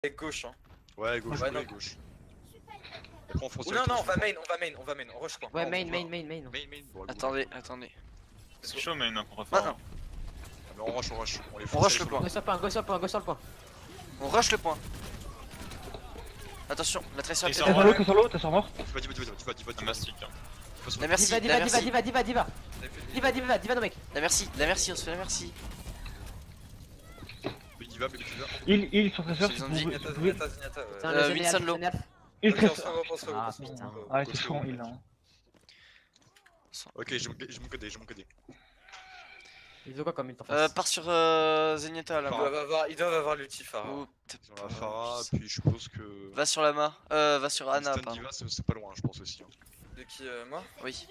Avec gauche hein. Ouais, gauche, Ouais, ouais, non. gauche. Après, on fonce Ou direct non, sur on va le main, on rush quoi. Ouais, Non, main, on main, va- main, main. Main, bon, Attendez, attendez. C'est chaud, mais on contre Ah, fort. mais on rush, on rush. On les On force rush à le aller point. Go sur le point, go sur le point, go sur le point. On rush le point. Attention, la tresseur Ils est sont peut-être en loin. haut. T'es sur l'eau, t'es sur mort. Un mastic. Hein. La merci, Diva, la diva, merci. diva, diva, diva, diva. Diva, diva, diva, no mec. La merci, on se fait la merci. Diva, baby diva. Il sur tresseur. Ils ont dit- Zenyatta, Zenyatta, Zenyatta, ouais. Tiens, Euh, le Winston génial, low. génial. Il Ok, on se tresseur. revoit, on se revoit, Ah, on se revoit. putain. Ouais, c'est chaud, il là. Ok, j'ai mon codé, j'ai mon codé. Ils ont quoi comme ult en face? Pars sur Zenyatta là. Ils doivent avoir l'ulti Pharah. Ou Ils ont la Pharah, puis je suppose que. va sur Lama. Va sur Anna, Winston pardon. Diva, c'est pas loin, je pense aussi. Hein. De qui moi? Oui.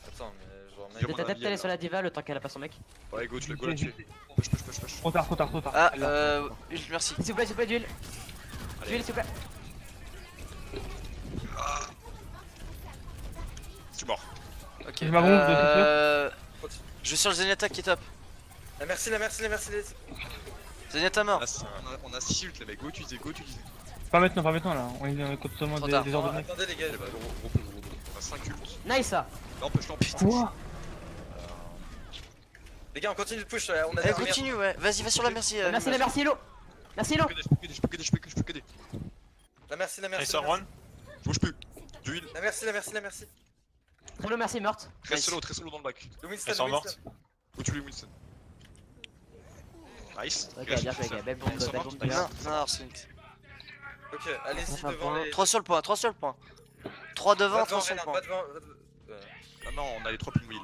Attends, mais genre. Dire T'es mon peut-être avis, aller sur la diva le temps qu'elle a pas son mec. Ouais, go, tu l'as go là-dessus. Push, push, push, push. Trop tard, trop tard, trop tard. Ah, Elle là. ult, merci. S'il vous plaît, d'huile. Allez. D'huile, s'il vous plaît. Je suis mort. Ok. Je m'avance de Je vais sur le Zenyatta qui est top. La merci. Zenyatta mort. On a 6 ults, les mecs. Go, utilisez, go, utilisez. Pas maintenant là. On est contre seulement Trop des tard. ordres de mecs. Attendez les gars, Eh bah, gros. On a 5 ults. Nice ça. Non, push, non, putain. Quoi? les gars, on continue de push. On a Eh, des continue, ouais. Vas-y, va sur la merci. Merci, la merci, Hello. Merci, Hello. Je peux KD. La merci. Ils sont run. Je bouge plus. Du heal. La merci. Hello, merci, morte. Très solo dans le back. Le Winston, Ils sont le mortes. Winston. Où tu les Winston? Nice. Ok, bien fait, gars. Belle bombe, Ils sont belle morts, bombe. ils Non, sont non, Arsenic. Ok, allez-y Enfin, devant point. les. 3 sur le point, 3 sur le point. 3 devant, Pas 3 devant, sur le Renan, point. pas devant. Ah non, on a les 3 ping wheel.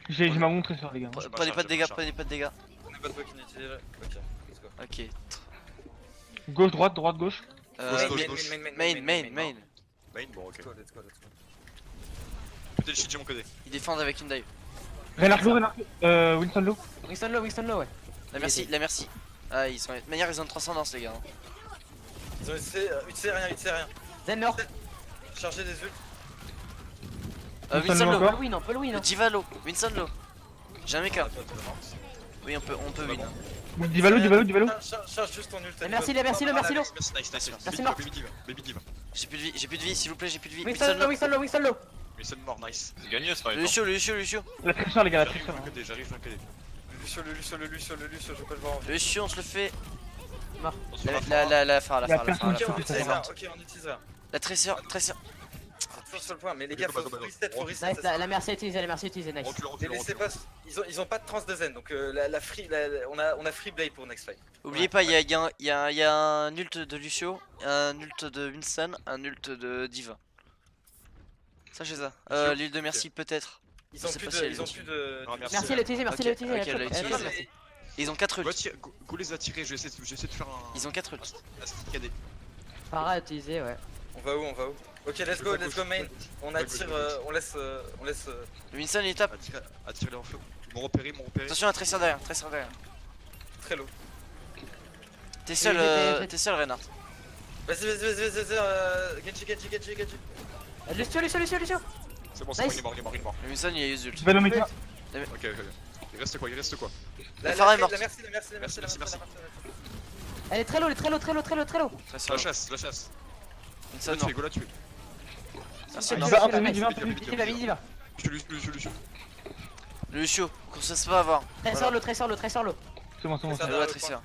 J'ai ma montre tresseur, les gars. Prenez pas de dégâts, prenez pas de dégâts. On est pas de quoi qui utilisé. Ok, let's go. Ok. Gauche, droite, gauche. Gauche. Main. Main, bon, ok. Let's go. Peut-être le shit, j'ai mon codé. Ils défendent avec une dive. Renard low. Winston low. Winston low, ouais. La merci. Ah, ils sont. De toute manière, ils ont une transcendance, les gars. Hein. Ils ont utilisé rien. Zen mort. Chargez des ults. Winston Winston low. low. On peut le win. Diva low. Winston low. J'ai un mecha. Oui, on peut win. Divalo. Charge juste ton ult. La merci, la merci, le merci, Lo. Nice. Merci, Marc. Baby diva. J'ai plus de vie, s'il vous plaît, j'ai plus de vie. Winston low. Winston mort, nice. C'est gagné ce fight. Lucio. La tresseur, les gars, la tresseur. J'arrive, je vais Le Lucio, je peux le voir en vue. Lucio, on se le fait. On se fera La phare. Y a personne Ok, qui on fait utilise ça. rien. Ok, on utilise rien. La tresseur. Toujours sur le point, mais les gars, faut reset. Nice, la merci utilisée, nice. Recule. Laissez pas, ils ont pas de trans de zen, donc on a free blade pour next fight. Oubliez pas, il y a un ult de Lucio, un ult de Winston, un ult de Diva. Sachez ça. L'île de merci peut-être. Ils ont Je sais plus pas de, si elle ils ont est plus de. Non, merci. Merci, l'utiliser, Ok, elle l'a utilisé. Ils ont 4 ults. Go les attirer, je vais essayer de faire un. Ils ont 4 ults. Un stick KD. Para utilisé, ouais. On va où? Ok, let's go main. On attire, on laisse. Le Winston il est top. Attirer les en feu. Ils m'ont repéré. Attention, un tresseur derrière. Très low. T'es seul, Renard. Vas-y, Genji. Lucio. C'est bon, Nice. il est mort. Le Winston il a use ult. Divalo, mec. Ok. Il reste quoi? La Pharah est morte. Merci. Elle est très low. Tresseur. La chasse. Winston Là, mort. go là, tu es. Merci, Diva, mort. Diva. Lucio. Le Lucio, qu'on se laisse pas avoir. Tresseur low. C'est bon. La tresseur.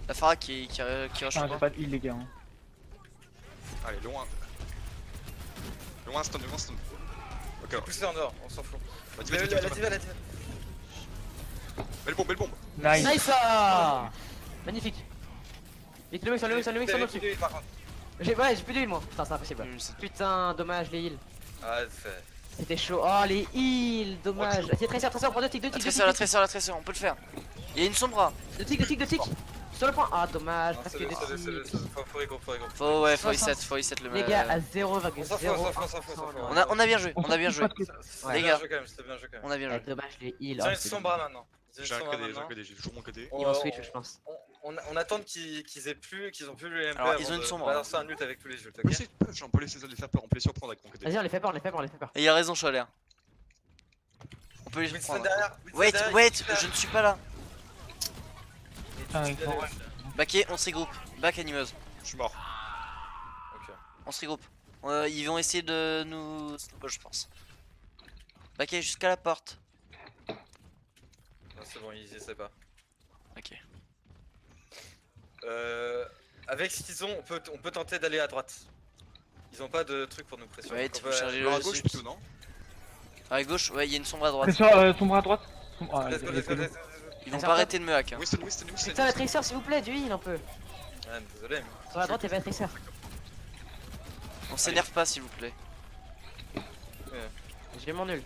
La Pharah qui rush Ah, pas. j'ai pas de heal, les gars. Allez, loin. Loin, stun. Ok, Poussez en dehors, on s'en fout. la La diva. diva. Belle bombe. Nice. Nice. Magnifique. Vite le mec sur le dessus. Par contre. J'ai plus de heal moi. Putain, c'est impossible. Putain, dommage les heals. Ah, c'est. C'était chaud. Oh les heals, dommage. C'est tresseur, prends deux ticks. La tresseur, on peut le faire. Il y a une sombra. Deux ticks. Sur le point. Ah dommage, presque des Faut ticks. regrouper. Faut reset le Les gars, à On s'en 0,0. fout. On a bien joué. Ouais. Les gars. C'était bien joué quand même. On a bien joué. Dommage les heals. Ils ont une sombra maintenant. J'ai un KD, j'ai toujours mon KD. Ils vont switch, je pense. On attend qu'ils ont plus le MP. Alors, ils ont une sombra. Balancer un ult avec tous les ults, On ok? peut essayer de push, on peut laisser ça les faire peur, on peut les surprendre avec mon KD. Vas-y, on les fait peur. Et il a raison, Choler. On peut les Winston prendre. derrière. Wait, je ne suis pas là. Ah, il faut- Backé, on se regroupe. Back animeuse. Je suis mort. Ok. On se regroupe. Ils vont essayer de nous... je pense. Backé jusqu'à la porte. Non, c'est bon, ils essaient pas. Ok. Avec ce qu'ils ont, on peut tenter d'aller à droite. Ils ont pas de truc pour nous pressionner. Ouais, Donc tu on peux va- charger Alors à le gauche sud. plutôt, non? À gauche, ouais, il y a une sombre à droite. Pression, sombre à droite. Ah, Let's go, il let's go, est let's cool. go. Ils vont Ça pas va. arrêter de me hack. Hein. Winston. Putain, la Tracer, s'il vous plaît, du heal un peu. Ah, désolé. Sur la droite, y'a pas de Tracer. On s'énerve pas s'il vous plaît. J'ai mon ult.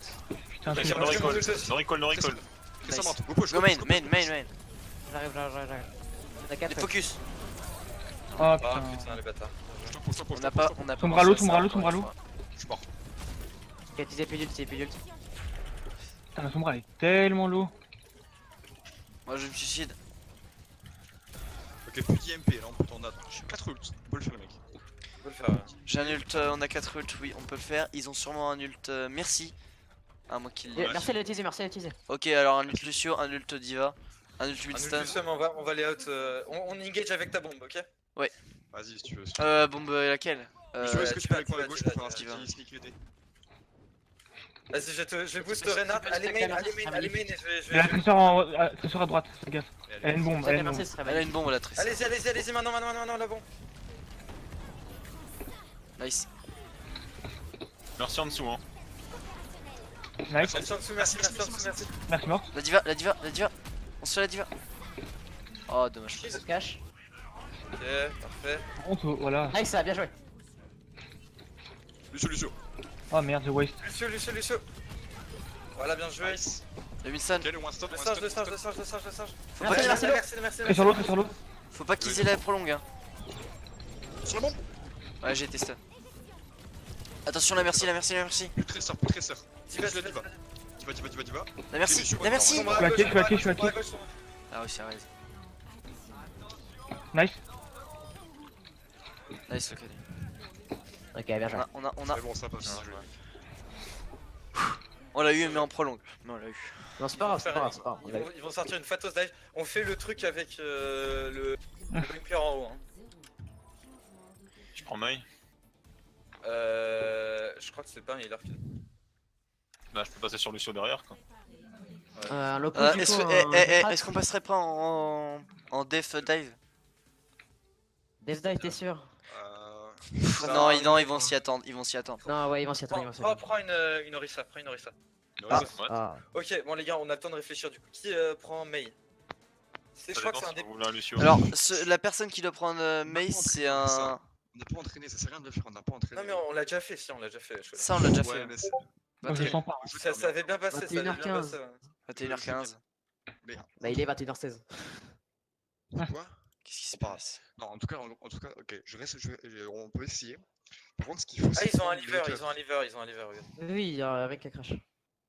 Putain, Ok, c'est- on No va- recall, no recall, no recall. Fais ça, Nice. monte. Go push, Go go push, main, go main, push. main, main. J'arrive. T'as 4. Les focus. Oh Ah putain. putain, les bâtards. Je t'en pose, On n'a pas, on a pas. Sombre à pensé l'eau, ça sombre à l'eau, encore sombre à une l'eau. fois. Je suis mort. Ok, utilisez plus d'ult, Putain, la sombre elle est tellement low. Moi je me suicide. Ok, plus d'IMP, là on peut en attendre. J'ai 4 ults, on peut le faire, les mecs. On peut le faire. Ouais. J'ai un ult, on a 4 ults, oui, on peut le faire. Ils ont sûrement un ult merci. À moi qu'ils l'aient. Merci de l'utiliser, merci de l'utiliser. Ok, alors un ult Lucio, un ult Diva, un ult Ah, nous, Winston. justement, on va aller out. On engage avec ta bombe, ok? Vas-y, si tu veux. Bombe laquelle Est-ce que tu peux aller tu avec moi à vas, gauche tu pour vas, faire un tu vas. petit sneak UD? Vas-y, je boost peux- tu Renard. peux Allez stack la main, allez main, main, allez main et je Il y a la vais. Tracer à droite, fais gaffe. Elle a une bombe, Ça, elle a une merci, bombe. ce serait Elle a magnifique. une bombe la triste. Allez-y, maintenant, la bombe. Nice. Merci en dessous, hein. Nice, Merci en dessous, merci. merci mort. La diva. On se fait la diva. Oh dommage. On se cache. Ok, parfait. Par contre, voilà. Nice, ça a bien joué. Lucio. Oh merde, the waste. Lucio. Voilà, bien joué. Nice. Le Winston. Ok, le Winston, Le singe. Faut pas qu'ils Très sur l'eau, très sur l'eau. faut pas qu'ils aient la prolongue hein. Sur la bombe. Ouais j'ai été stun. Attention la merci. Plus tresseur. Diva. Diva. La merci. Lucio, La merci. Sombre à Je suis gauche, hacké, je suis sombre à hacké. gauche. Ah oui c'est vrai. Nice. Nice ok. Ok, bien joué. On a. C'est bon, ça passe. On l'a eu mais en prolongue. Mais on l'a eu. Non, c'est pas grave, c'est pas grave, c'est pas grave. Ils vont sortir une Fatos dive. On fait le truc avec le bunker en haut. Hein. Je prends main. Je crois que c'est pas un healer qui. Bah, je peux passer sur Lucio derrière, quoi. Un low push, du Est-ce coup, un- est-ce qu'on passerait pas en def dive? Death dive, t'es sûr? Non, ils vont s'y attendre. Non, ouais, ils vont s'y attendre, ils vont s'y attendre. Prends une Orisa, Ah, Ok, bon les gars, on a le temps de réfléchir du coup. Qui prend Mei? Je crois que c'est un des. Vous voulez un Lucio. Alors, la personne qui doit prendre Mace, c'est un. On n'a pas entraîné, ça sert à rien de le faire, on n'a pas entraîné. Non mais on l'a déjà fait, si on l'a déjà fait. je Ça, on l'a déjà Ouais, fait. mais c'est. Donc je sens pas. Ça avait bien passé, ça avait bien 21h15. passé. Ouais. 21h15. bah il est 21h16. Quoi? Qu'est-ce qui se Pas. passe? Non, en tout cas, ok, on peut essayer. Par contre, ce qu'il faut, Ah, c'est ils ont un prendre lever, les ils ont un lever, regarde. Oui, avec la crash.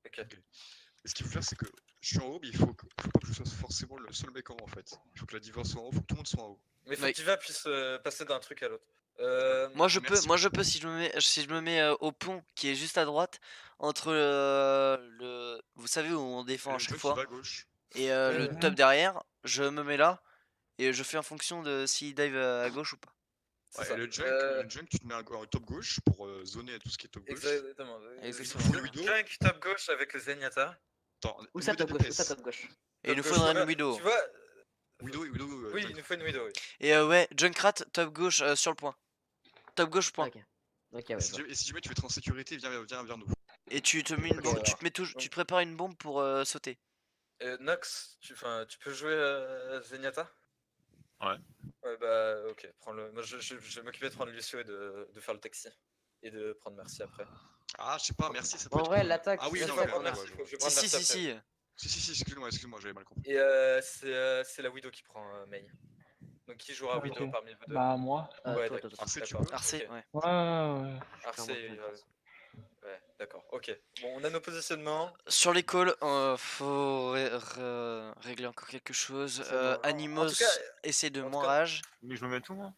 Ok. Et ce qu'il faut faire, c'est que je suis en haut, mais faut pas que je sois forcément le seul mec en haut en fait. Il faut que la diva soit en haut, faut que tout le monde soit en haut. Mais faut Oui. que Diva puisse passer d'un truc à l'autre. Moi je Merci. peux si je me mets au pont qui est juste à droite entre le vous savez où on défend à Le chaque junk qui fois va à gauche. et le Mhm. top derrière, je me mets là et je fais en fonction de s'il dive à gauche ou pas. C'est Ouais, ça. et le junk, tu te mets en top gauche pour zoner à tout ce qui est top gauche. Exactement. Exactement. Full widow. Junk top gauche avec le Zenyatta. Attends, Où ça niveau top gauche? Où DPS. ça top gauche? Et il nous Top faudrait gauche, une widow. Tu vois, Widow, oui, junk. il nous faut une widow, oui. Et ouais, Junkrat top gauche sur le point. Top gauche point. Ok. Ok, ouais. Et si jamais tu veux être en sécurité, viens vers nous. Et tu te mets une Ok, bombe, alors. tu te prépares une bombe pour sauter. Nox, tu peux jouer Zenyatta? Ouais. Ouais, bah, ok, prends-le. Moi, je vais m'occuper de prendre Lucio et de faire le taxi. Et de prendre Merci après. Ah, je sais pas, merci, ça peut En être vrai, cool. l'attaque, Ah oui, c'est non, Je vais ouais, prendre ouais, Merci, ouais, faut que je ouais. prenne Si Merci si après. si. Excuse-moi, j'avais mal compris. Et c'est la Widow qui prend Mei. Donc qui jouera Ok. Widow parmi vous deux? Bah moi. Ouais, toi, d'accord. toi. Arcé, tu D'accord. peux? Arcé, Ok. ouais. Ouais. Arcé, ouais, d'accord, ok. Bon, on a nos positionnements. Sur les calls, faut régler encore quelque chose. C'est bon. En Animos tout cas, essaie de en tout moins cas- rage. Mais je me mets tout, moi.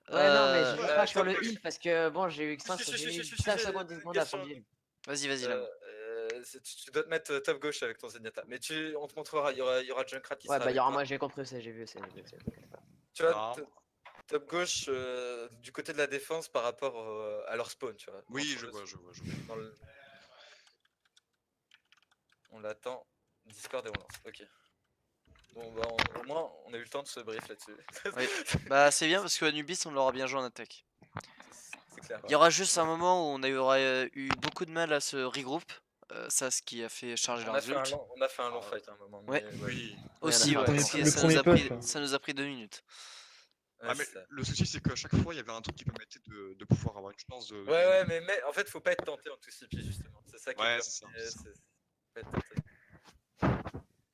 Ouais, non, mais je ouais, crache sur top le gauche. heal parce que bon, j'ai eu 5 Si, j'ai eu si, 5 si, secondes, 10 secondes à question. prendre du heal. Vas-y, Lame. Tu dois te mettre top gauche avec ton Zenyatta. Mais on te montrera, il y aura Junkrat qui Ouais, sera bah, avec il y aura toi. moi, j'ai compris ça, j'ai vu ça. Tu vois, Ah, top gauche, du côté de la défense par rapport à leur spawn, tu vois. oui, Entre je le- vois, je vois, je vois. dans le- On l'attend. Discord et on lance. Ok. Bon, bah, au moins, on a eu le temps de se brief là-dessus. Oui. Bah c'est bien parce que Anubis on l'aura bien joué en attaque. C'est clair. Il y aura juste un moment où on aurait eu beaucoup de mal à se regroup. Ça ce qui a fait charger On a leurs fait un ult. long, on a fait un long Ah, fight à un moment. Ouais. Mais Oui. Aussi on a ouais, fait parce un que Le premier push, ouais. ça nous a pris 2 minutes. Ouais, Ah, mais c'est ça. le souci, c'est qu'à chaque fois, il y avait un truc qui permettait de pouvoir avoir une chance de. Ouais, mais en fait, faut pas être tenté en 2CP justement. C'est ça qui est Ouais, dur. c'est ça, C'est- c'est ça. faut pas être tenté.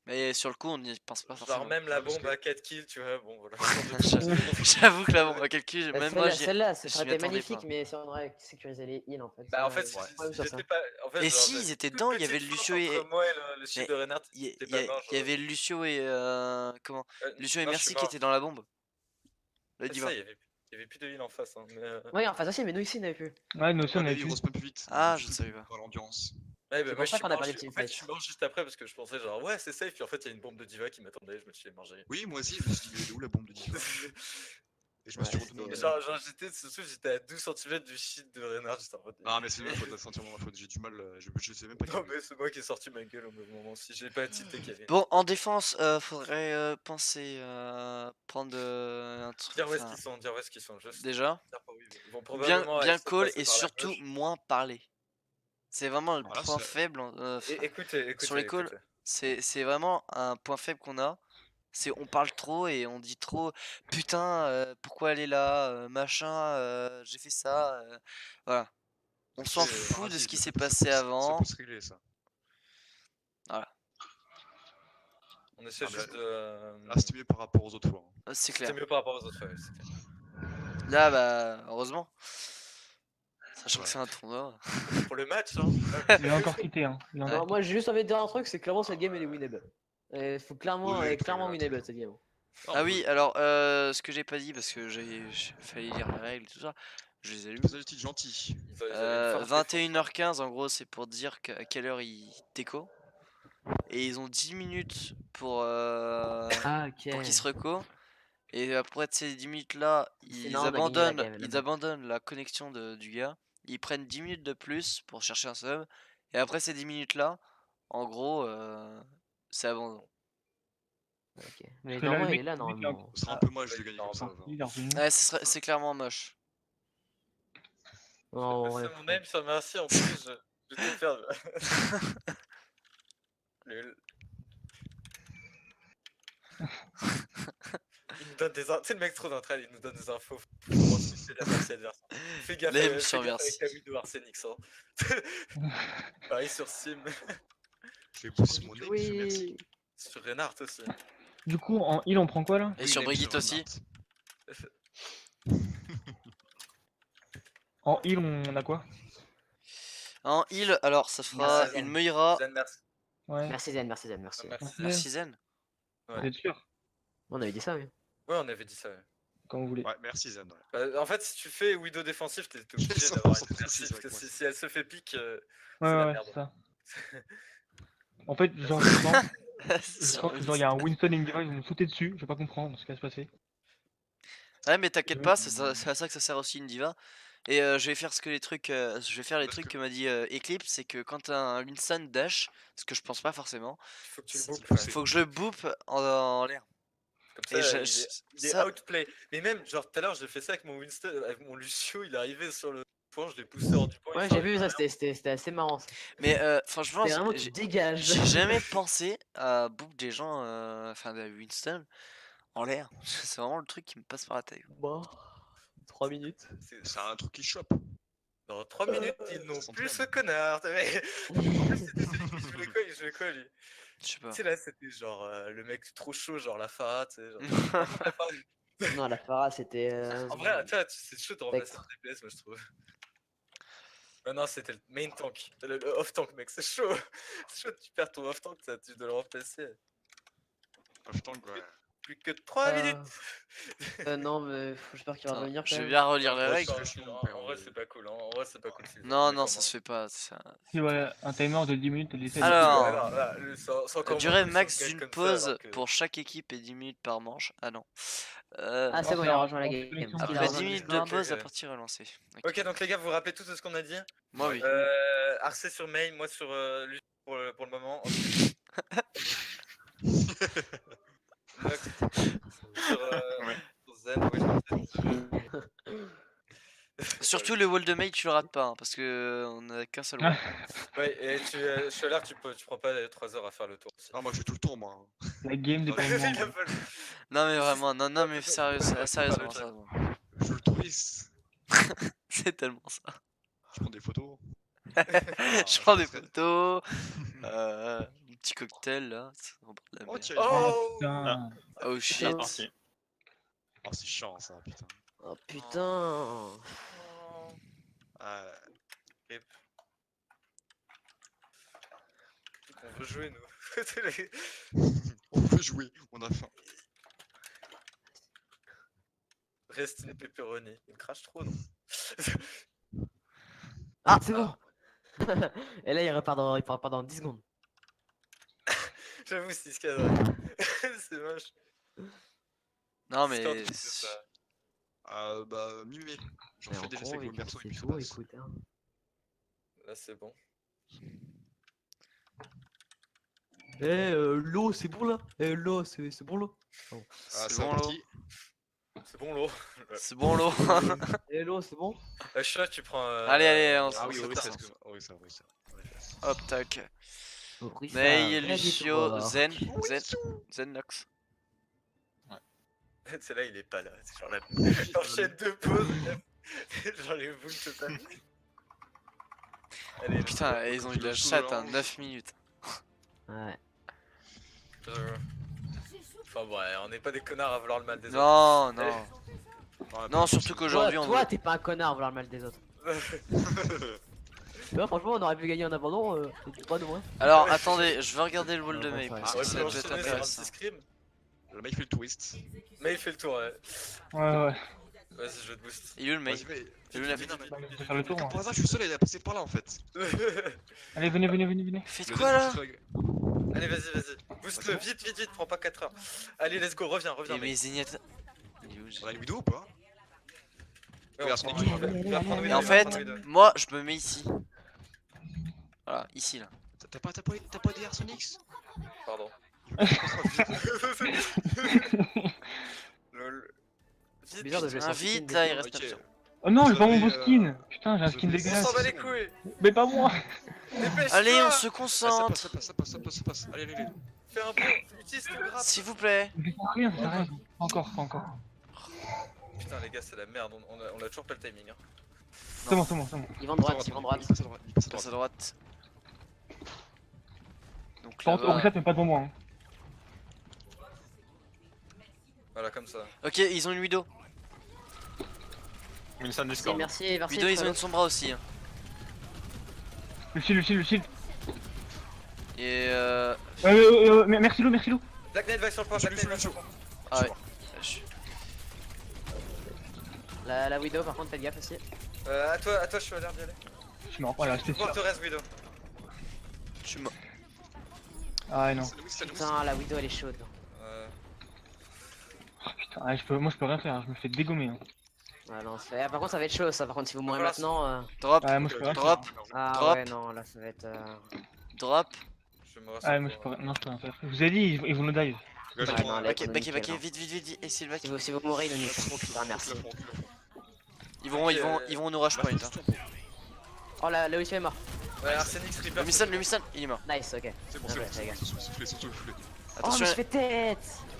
Mais sur le coup on n'y pense pas Genre forcément. même la Ouais, parce bombe que- à 4 kills, tu vois, bon voilà. J'avoue que là bon, à calcul, Bah, même moi celle-là, j'y ça aurait été m'attendais magnifique, pas. mais si on aurait sécurisé les heals en fait. Bah en ça, fait, le si, problème si sur ça. j'étais pas... En fait, Et genre, si j'avais ils étaient toute dedans, il y petite avait faute Lucio et entre moi et le shield mais de Reinhardt, c'était pas mort, il y avait Lucio et comment Lucio et non, je suis Mercy qui mort. étaient dans la bombe. Le C'est diva. ça, il y avait plus de heal en face. Hein, mais, Oui, en face aussi, mais nous ici, on avait plus. Ouais, nous aussi, on Ouais, mais avait ils pu. respawn plus vite. Ah, Ils je ne sont savais plus pas. dans l'ambiance. Ouais, bah, C'est moi pour ça je suis qu'on a mort, perdu le en fait, je teamfight. suis mort juste après parce que je pensais genre ouais c'est safe, puis en fait il y a une bombe de diva qui m'attendait, je me suis fait manger. Oui, moi aussi, je me suis dit, mais elle est où la bombe de diva? Et je me suis Ouais, retourné. c'était- genre j'étais à 12 cm du shield de Reinhardt, j'étais en mode... Ah, mais c'est ma faute, c'est entièrement ma faute. J'ai du mal, je sais même pas. Non mais c'est moi qui ai sorti ma gueule au même moment, si j'ai pas tilté qu'il y avait... Bon, en défense, faudrait penser prendre un truc. Dire où est-ce enfin, qu'ils sont, dire où est-ce qu'ils sont, juste... déjà, dire par où ils vont bien, probablement bien essayer de call passer et par la surtout gauche. moins parler. C'est vraiment le Voilà, point c'est- faible. Écoutez, Sur les calls, c'est vraiment un point faible qu'on a. C'est on parle trop et on dit trop putain pourquoi elle est là machin j'ai fait ça voilà. On s'en c'est- fout ah, de si, ce qui mais s'est ça passé peut- ça avant. peut se régler, ça. On essaie Ah, mais juste de... Là, c'était mieux par rapport aux autres fois. Hein. C'est C'était clair. mieux par rapport aux autres fois, ouais, c'est clair. Là bah heureusement. Sachant Ouais. que c'est un tournoi. Pour le match, hein. Il a encore quitté, hein. Il a Ouais. encore- Non, moi, j'ai juste envie de dire un truc, c'est que clairement, cette game, elle est winnable. Il faut clairement, Oui, elle est très clairement bien, winnable, très cette game. Ah oui alors ce que j'ai pas dit parce que j'ai fallait lire les règles et tout ça. Je les ai Le lues. personnage est gentil. Ils avaient une force défense. 21h15 en gros c'est pour dire à quelle heure ils déco. Et ils ont 10 minutes pour Ah, ok. qu'ils se reco. Et après de ces 10 minutes là, Sinon, on a gagné la game, ils là-bas. abandonnent la connexion du gars. Ils prennent 10 minutes de plus pour chercher un sub. Et après ces 10 minutes là, en gros, c'est abandon. Ok. Mais que là, normalement, le il mec, est là, le mec, il a normalement. Ce sera un Ah, peu moche de ouais, gagner non, comme ça. non. enfin. Il est revenu. Ouais, c'est clairement moche. Non, ouais. C'est mon aim sur Merci, en plus, je vais tout faire. Lul. Il nous donne des infos. Tu sais, le mec trop d'entraide, il nous donne des infos. Pour ensuite, la Merci adverse. Fais gaffe, L'aim fais sur gaffe Merci. avec ta Widow Arsenix. Hein. Pareil sur Sim, Je vais booster mon nez, Oui. monsieur, merci. sur Reinhardt aussi. Du coup, en heal, on prend quoi là? Et Oui, sur l'aim Brigitte aussi. Reinhardt. En heal, on a quoi? En heal, alors ça fera Merci, une Zen. Moira. Zen, merci. Ouais. Merci Zen, merci Zen, merci. Merci. Merci Zen. Vous êtes sûr? On avait dit ça, oui. Ouais, on avait dit ça. Ouais. Comme vous voulez. Ouais, merci Zen. Ouais. Bah, en fait, si tu fais Widow défensif, t'es J'ai obligé 100% d'avoir une précis, merci. Parce que ouais, si elle se fait pique, Ouais, c'est la ouais, merde. c'est ça. En fait, genre, je sens que genre, il y a un Winston et une Diva, ils vont me sauter dessus, je vais pas comprendre ce qui va se passer. Ouais mais t'inquiète Je- pas, c'est à ça que ça sert aussi une diva. Et je vais faire je vais faire les Parce trucs que- que m'a dit Eclipse, c'est que quand t'as un Winston dash, ce que je pense pas forcément, Il faut que tu le C'est- boopes. c'est- Ouais. faut que je le boop en l'air. Comme ça, Et il est ça- outplay. Mais même, genre tout à l'heure, j'ai fait ça avec mon Winston, avec mon Lucio, il est arrivé sur le point, je l'ai poussé hors du point. Ouais, il j'ai s'est vu ça, arrêté c'était assez marrant. Ça. Mais franchement, C'était vraiment, tu dégages. j'ai jamais pensé à boop des gens, enfin de Winston en l'air. C'est vraiment le truc qui me passe par la tête. Bon, 3 minutes. C'est un truc qui chope. Dans 3 minutes, ils n'ont ça plus s'entraîne. ce connard. Mais... En plus, c'était celui qui jouait quoi, il jouait quoi lui? Je sais pas. Tu sais, là, c'était genre le mec trop chaud, genre la Farah, tu sais. Genre... La Farah, Non, la Farah, c'était. en vrai, tu vois, c'est chaud de remplacer Spectre. un DPS, moi je trouve. Mais non, c'était le main tank, le off-tank, mec, c'est chaud. C'est chaud, tu perds ton off-tank, tu dois le remplacer. Putain, quoi. Plus que 3 minutes. Non, mais j'espère qu'il va Attends, revenir. je quand vais même. bien relire les Ouais, règles. en vrai, c'est pas cool. En vrai, c'est pas cool. Non, non, ça se fait pas. Si, voilà, un timer de 10 minutes, elle essaie de- Alors, La durée max d'une pause pour chaque équipe est 10 minutes par manche. Ah non. Ah, c'est bon, il a rejoint la game. Il a Après rejoint 10 la minutes game. de pause, la partie relancée. Ok. Ok, donc les gars, vous vous rappelez tout ce qu'on a dit? Moi oui. Arcé sur main, moi sur lui pour le moment. Lux sur sur Zen, oui, Surtout le wall de mail, tu le rates pas, hein, parce que on a qu'un seul wall. Ouais, et je suis là, tu prends pas 3 heures à faire le tour. aussi. Ah, moi je fais tout le tour, moi. La game dépend de Il a moi. pas le- Non mais vraiment, non mais sérieux, sérieusement, chat. sérieusement. Je joue le touriste. C'est tellement ça. Je prends des photos. Je prends des photos, un petit cocktail là, c'est au bord de la Oh, mer. tiens, Oh Putain. Oh C'est shit. parti. oh, c'est chiant ça, putain. Oh putain. Euh, Rip. On veut jouer, nous. on peut jouer, on a faim. Reste une pepperoni. Il me crache trop, non? Ah, c'est bon. Et là, il repart dans 10 secondes. J'avoue, c'est ce qu'il y a. C'est moche. Non Discord mais qui fait ça. Bah, mi-mai. J'en Mais fais en déjà gros, avec vos persos et c'est puis ça tout, passe. écoute. Hein. Là, c'est bon. L'eau, c'est bon là. L'eau, c'est bon l'eau. Ah, c'est c'est bon l'eau. parti. C'est bon, l'eau. C'est bon l'eau. L'eau, c'est bon. Chat, tu prends. Allez, on Ah oui, se oui, passe. ça, oui, ça, oui, ça. Hop tac. Orisa, Mei, Red Lucio, Étoile. Zen, Nox. C'est là, il est pas là. C'est genre la. J'enchaîne 2 pauses. Genre les boules totales. Allez, Putain, ils ont eu de la chatte, hein, 9 minutes. Ouais. Enfin, ouais, on n'est pas des connards à vouloir le mal des autres. Non, non. Ah, Non, surtout qu'aujourd'hui on Toi, t'es pas un connard à vouloir le mal des autres. Tu vois, franchement, on aurait pu gagner un abandon. C'est pas de moins. Alors attendez, je vais regarder le wall de Ouais, May ouais, parce Ah, que ouais, ça puis peut être enchaîner sur un intéressant. petit scrim. Le mec fait le touriste. Mais il fait le tour, ouais. Ouais. Vas-y, je te boost. Il est où le May Vas-y, vas-y. Il est où la Vite, May vite, Bah, vite, je vais vite. faire le tour. Comme Hein. par hasard, je suis seul, il a passé par là en fait. Allez, venez. Faites Le quoi deuxième, là je suis Allez, vas-y. Boost-le, vite, prends pas 4 heures. Allez, let's go, reviens, Et mec. mes zignettes. Il est où, On a une vidéo ou pas? Ouais, Regarde, on son prend- équipe. on va prendre Et Widow, en on va fait, prendre Widow. moi je me mets ici. Voilà, ici là. T'as pas des Arsonix? Pardon. Lol. Vite, Bizarre de jouer sans Vite skin, là, il des reste Ok. 9 secondes. Oh non, j'ai Vous pas mon avez, beau skin. Putain, j'ai un vous skin avez- On dégueulasse. s'en bat les couilles. Mais pas moi. Dépêche-toi. Allez, on se Ah, ça concentre. passe. Allez. Fais un bon. Utilise ton grab. S'il vous plaît. Ça sert à rien. Pas encore. Putain, les gars, c'est la merde. On a toujours pas le timing. Hein. C'est bon. Ils vont droite. Il passe à droite. Passe à droite. Donc Par contre, là-bas. Orisa, mais pas devant moi. Hein. Voilà, comme ça. Ok, ils ont une Widow. Winston Merci, Discord. merci. Widow, ils ont une Sombra aussi. Hein. Le shield. Et Merci Lou. Black Knight va sur le point. Black Knight va sur le point. ah ouais. Je- La Widow, par contre, faites gaffe aussi. À toi, je suis à l'air d'y aller. Je suis mort. Voilà, c'était sûr. Porte reste, Widow. Je suis mort. Ah non. Putain, la Widow, elle est chaude. Putain, moi je peux rien faire. Je me fais dégommer. Hein. Ouais, non, par contre, ça va être chaud ça. Par contre, si vous mourrez Voilà. maintenant. Drop, Ouais, moi je peux rien faire. drop, Ah Drop. ouais, non, là, ça va être. drop. Je me reste. Ah, moi je peux rien faire. Je vous ai dit, ils vont nous dive. Ouais, non, là, Backé, on a backé, nickel, hein. vite. Et c'est le back. Si vous mourrez, il nous nique. Ah, merci. Ils vont nous rush point. Hein. Oh, là où il se fait mort. Ouais, Arsenix Reaper. Le Missan, il est mort. Nice, ok. C'est bon, Ah ouais, les gars. soufflez. Oh, mais Attention, je fais tête.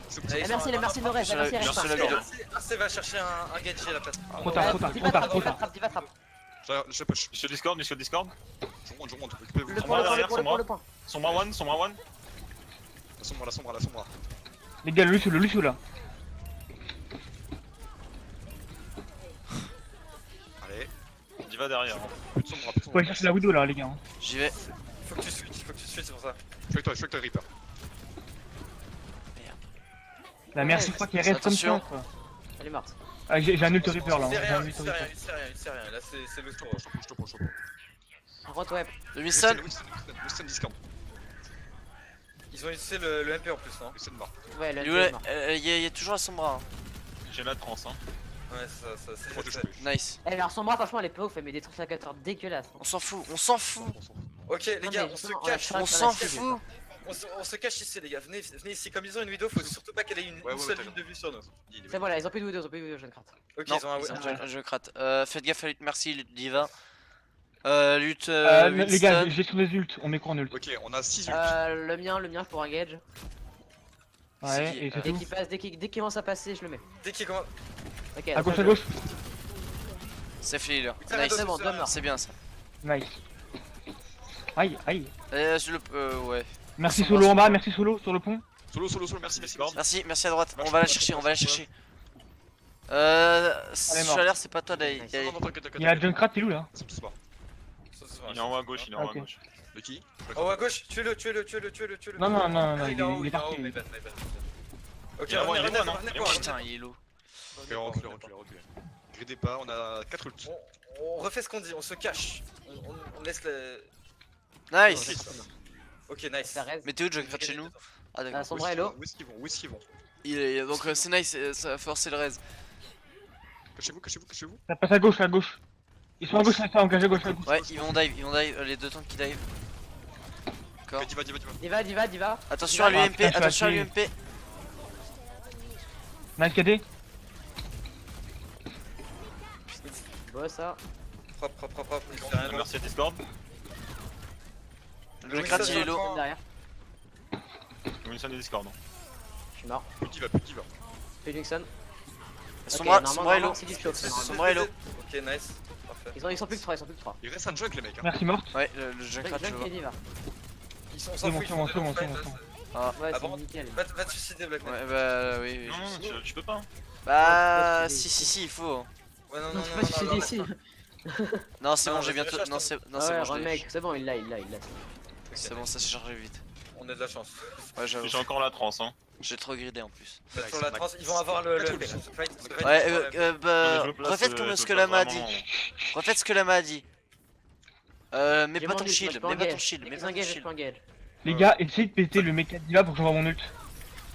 C'est bon, Allez, Eh, merci, merci, Norez. sur Merci, la- reste sur pas. la vidéo. Arce va chercher un Genji à la place. Trop tard. Diva trappe. Je push. Sur Discord. Je remonte. Occupez-vous. Le Sombra point, derrière, le point. Sombra one. La sombra. Les gars, le Lucio là. Allez. Diva derrière. hein. Plus de sombra. Faut aller chercher la Widow là, les gars. Hein. J'y vais. Faut que tu switches, c'est pour ça. Je suis avec toi, Reaper. La merde, je crois qu'elle reste comme ça, Attention. quoi. Elle est morte. Ah, j'ai un ult Reaper là. Il sait J'ai un rien, il ult sait Reaper. rien, il sait rien, il sait rien. Là, c'est le tour. Je te prends. Par contre, ouais. Le Winston. Winston discount. Ils ont utilisé le MP en plus, non? Winston mort. Ouais, le Il y a toujours la sombra. J'ai la trans, hein. Ouais, ça, c'est. Faut te choper. Nice. Eh, mais son bras, franchement, elle est pas ouf, elle met des transfocateurs dégueulasses. On s'en fout, on s'en fout. Ok, les Non, gars, mais on se justement, cache. on a On Chaque s'en fois, la cible, fout. On se cache ici, les gars. Venez ici. Comme ils ont une vidéo, faut surtout pas qu'elle ait une Ouais, seule t'as ligne de vue sur nous. C'est bon, là, ils ont plus de vidéos, je ne crainte. Ok, Non, ils ont un. je crate. Faites gaffe à lutte, merci lutte diva. Lutte Les gars, Winston. j'ai sur les ults. On met quoi en ult? Ok, on a 6 ults. Le mien, je pourrais engage. Ouais, et c'est Dès tout. qu'il passe, dès qu'il commence à passer, je le mets. Dès qu'il commence. Ok, À donc gauche, là, à gauche. Safe les healers. Ça va, Nice. C'est bon, donne-leur. C'est bien ça. Nice. Aïe, aïe. Sur le ouais. Merci Solo en bas, merci Solo sur le pont. Solo, merci. Merci à droite. On va la chercher, on va la chercher. est morte. Chaleur, c'est pas toi d'aller. Non, t'inquiète. Il y a Junkrat, t'es où là? Ils sont tous morts. Il est en haut à gauche, il est en haut Ok. à gauche. De qui? Oh, à gauche, tuez-le. Non, Ah, il est en haut, est il est en haut, parti. my bad. Ok, Il est en haut, il est revenez, en haut, non, revenez il est en voir. haut. Putain, il est low. Recule. Gridez pas, on a 4 ults. On refait ce qu'on dit, on se cache. On laisse le. Nice. Ok, nice. Ça reste. Mais t'es où, Junkrat chez nous? Ah d'accord. Son bras est low. Où est-ce qu'ils vont? Donc c'est nice, ça a forcé le raise. Cachez-vous. Ça passe à gauche, à gauche. Ils sont à gauche, ça engage à gauche, à gauche. Ouais, ils vont dive, les deux tanks qui dive. D'accord. Ok, Diva. Attention à Ah, l'UMP, putain, je suis attention à à pied. l'UMP. Nice KD. Bon, ça. Propre. Il fait rien. Merci à Discord. Le Junkrat il est low. Oh. Derrière. Winston et Discord. hein. Je suis mort. Plus diva. Phoenixon. Sombra est low. C'est du choc. Sombra est low. Ok, nice. Parfait. Ils sont plus que 3, Il reste un junk, les mecs. Hein. Merci morte. Ouais, le Junkrat je Junk vois. et Diva. Ils sont C'est bon, s'en c'est bon, c'est bon, c'est bon. Ouais, Ah c'est bon nickel. Va te suicider, Black Knight. Ouais, bah oui. Non, tu peux pas. Bah si, il faut. hein. Ouais, non, Non, tu peux suicider ici. Non, c'est Non, bon, j'ai vas-y, bientôt. recharge Non, ton- c'est Ah bon, ouais, je l'ai. mec, c'est bon, il l'a. C'est bon, ça s'est chargé vite. On a de la chance. Ouais, j'avoue. J'ai encore la trans, hein. J'ai trop gridé en plus. Bah, sur la trans, ils vont avoir le. Quatre le- ults. ce fight, ce fight, Ouais, ils vont avoir- bah, Non, mais je place, refaites je comme le ce que place Lama a dit. vraiment. Refaites ce que Lama a dit. Mets J'ai pas mon ton ult, shield, moi, je peux mets pas ton engage. shield, Dès mets qu'ils pas ton engagent, je shield. peux engage. Les gars, essayez de péter le méca de Diva pour que j'envoie mon ult.